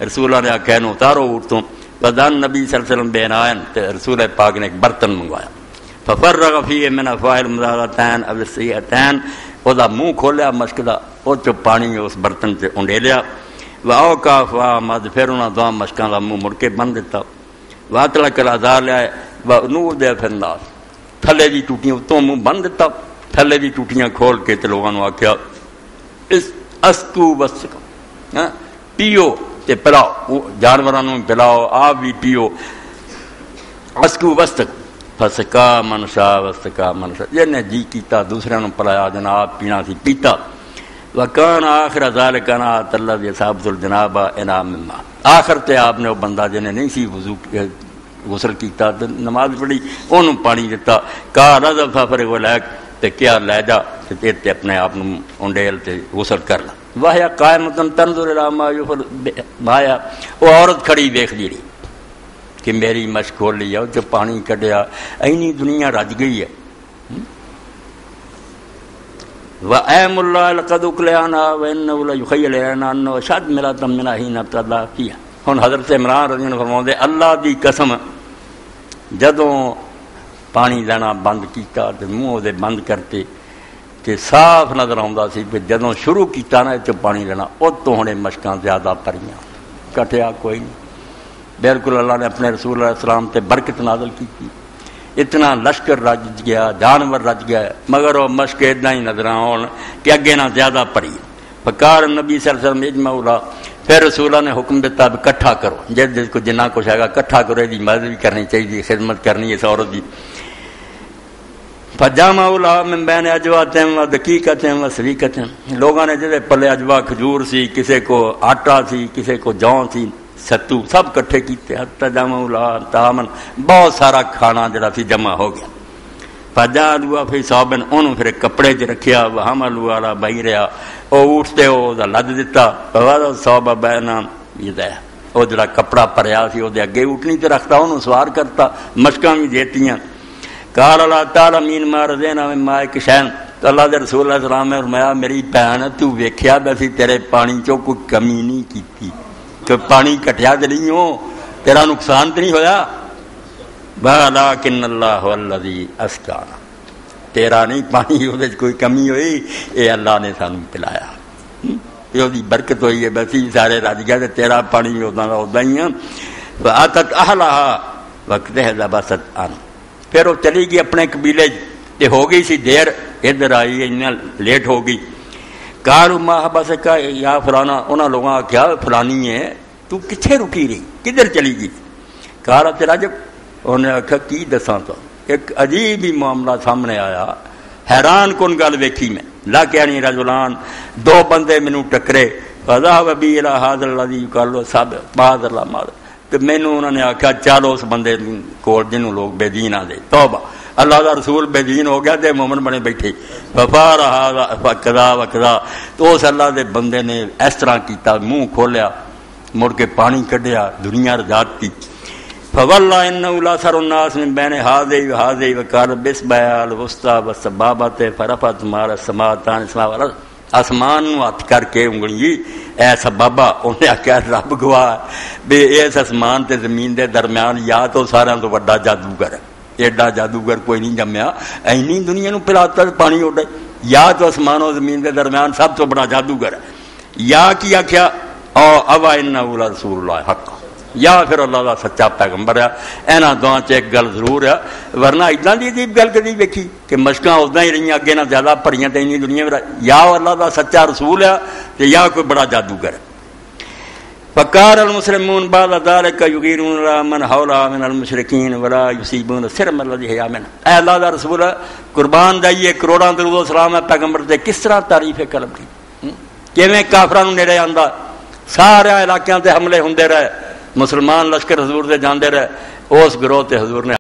رسول نے آخیا اینوں اتارو اونٹ تو، فدان نبی صلی اللہ علیہ وسلم بینائن، رسول پاک نے ایک برتن منگوایا، ففرغ فیہ من افواہ المضغۃین او السیئتین، وہ منہ کھولیا مشک دا، وہ چو پانی اس برتن سے انڈیلیا، واوقا افواہ مد، پھر انہاں دواں مشکاں دا منہ مڑ کے بند دیتا، واطلق الازار لیا نور دے پھر الناس، تھلے دی ٹوٹیاں اتوں منہ بند دیتا، تھلے دی ٹوٹیاں کھول کے تے لوگاں نوں آکھیا اس اسکو وسکو، پیو تے پلاؤ، جانوراں نوں پلاؤ، آپ بھی پیو، اسکو وسک فسکا منشا وسکا منشا، جن نے جی کیتا دوسرے نوں پلایا، جناب پینا سی پیتا، وکان آخر ذالک انات الذی اصابۃ الجناب انعام مما، آخر تے آپ نے وہ بندہ جنہیں نہیں سی وضو غسل کیتا تے نماز پڑھی انہوں پانی دیتا، کہا رضا ففرغ ولیک، تے کیا لے جا تے اپنے آپ نوں انڈیل تے غسل کر لا، واہیا قائمۃ تنظر الی ما یفعل بہایا، وہ عورت کھڑی ویکھدی رہی کہ میری مشک کھول لی ہے، جو پانی کڈیا، اینی دنیا رج گئی ہے، وَأَيْمُ اللَّهِ لَقَدْ أُكْلِعَنَا وَإِنَّهُ لَيُخَيَّلُ إِلَيْنَا أَنَّهُ أَشَدُّ مِلَةً مِنَ حِينَ ابْتَدَأَ فِيهَا۔ ہن حضرت عمران رضی اللہ عنہ فرماؤندے اللہ دی قسم جدوں پانی لینا بند کیتا تے منہ دے بند کرتے کہ صاف نظر آਉਂਦਾ سی کہ جدوں شروع کیتا نا تے پانی لینا اتوں ہنے مشکاں زیادہ پریاں، کٹیا کوئی نہیں، بالکل اللہ نے اپنے رسول علیہ السلام تے برکت نازل کی، اتنا لشکر رج گیا، جانور رج گیا، مگر وہ مشک اتنا ہی نظر آن کہ اگے نہ زیادہ پڑی، فقال نبی صلی اللہ علیہ وسلم اجمعوا لا، پھر رسولہ نے حکم دیتا بھی کٹھا کرو، جس کو جنہ کچھ ہے گا کٹھا کرو، یہ مدد بھی کرنی چاہیے، خدمت کرنی ہے اس عورت کی، فجامعوا لا من بین اجواتہم ودقیقتہم وسویقتہم، لوگوں نے جیسے پلے اجوا کھجور سی، کسی کو آٹا سی، کسی کو جوں سی، ستو سب کٹھے کیتے، حتی جمعوا لا طعامن، بہت سارا کھانا جڑا سی جمع ہو گیا، فجعلوا فی ثوبن، انہوں پھر کپڑے چ رکھیا، وحملوا علی بعیرہا، وہ اٹھتے وہ لد دیتا، فوضع الثوب بین یدیہ، وہ جڑا کپڑا پریا سی وہ اگے اٹھنی تے رکھتا، انہوں سوار کرتا، مشکاں بھی دیتیاں، قال اللہ تعالی مین ما رضینا من مائک شین، تو اللہ دے رسول اللہ السلام نے فرمایا میری بہن تو ویکھیا بسی تیرے پانی چوں کوئی کمی نہیں کیتی، کہ پانی کٹیا تے نہیں ہو، تیرا نقصان تے نہیں ہویا، وَلَٰكِنَّ اللَّهُ الَّذِي أَسْقَانَا، تیرا نہیں پانی وہ کوئی کمی ہوئی، یہ اللہ نے سانوں پلایا، یہ برکت ہوئی ہے، بسی سارے رج گئے تے تیرا پانی ادا ہی ہے، وَآتَتْ أَهْلَهَا وَقْتَهَا بَسَتْ عَنْ، پھر وہ چلی گئی اپنے قبیلے تے ہو گئی سی دیر، ادھر آئی اتنا لیٹ ہو گئی، قالوا ما حبسک یا فلانا، انہاں لوگاں کیا فلانی ہے تو کتھے رکی رہی، کدھر چلی گئی، قال تیرا جب انہوں نے آخیا کی دساں تو، ایک عجیب ہی معاملہ سامنے آیا، حیران کن گل ویکھی میں، لاکیانی رجلان، دو بندے مینوں ٹکرے، فذهب بی الی ھذا الذی یقال صاحب معاذ اللہ معاذ، تو مینوں انہوں نے آخیا چلو اس بندے کول جنوں لوگ بے دین آدھے، توبہ اللہ دا رسول بے دین ہو گیا تے مومن بنے بیٹھے، ففار ھذا فکذا وکذا، تو اس اللہ دے بندے نے اس طرح کیتا، منہ کھولیا، مڑ کے پانی کڈیا، دنیا رجات کی، فواللہ انہ لاثر الناس من بین ھذی وھذی وقال بسبع الوسطی والسبابۃ فرفعت مال السماء تان السماء، آسمان نو ہاتھ کر کے انگلی اے سبابا، انہیں آخیا رب گواہ بے اس آسمان تے زمین دے درمیان یا تو سارا تو بڑا جادوگر ہے، ایڈا جادوگر کوئی نہیں جمیا، اینی دنیا نو پلاتا پانی اڈے، یا تو آسمان و زمین دے درمیان سب تو بڑا جادوگر ہے، یا کی آخیا او اوا انہ رسول اللہ حق، یا پھر اللہ دا سچا پیغمبر ہے، اینا دعا چ ایک گل ضرور ہے، ورنہ اتنا دی عجیب گل کدی ویکھی کہ مشکاں ادا ہی رہی اگے نہ زیادہ پڑیاں تے نہیں دنیا میں، یا اللہ دا سچا رسول ہے تے یا کوئی بڑا جادوگر ہے، فقال المسلمون بعد ذلك يغيرون على من حولها من المشركين ولا يصيبون السرم الذي هي منه، اے اللہ دا رسول قربان جائیے کروڑاں درود و سلام ہے پیغمبر تے، کس طرح تعریف کلم کی، کیویں کافراں نوں نیڑے آندا، سارے علاقیاں تے حملے ہوندے رہے، مسلمان لشکر حضور دے جاندے رہے، اس گروہ تے حضور نے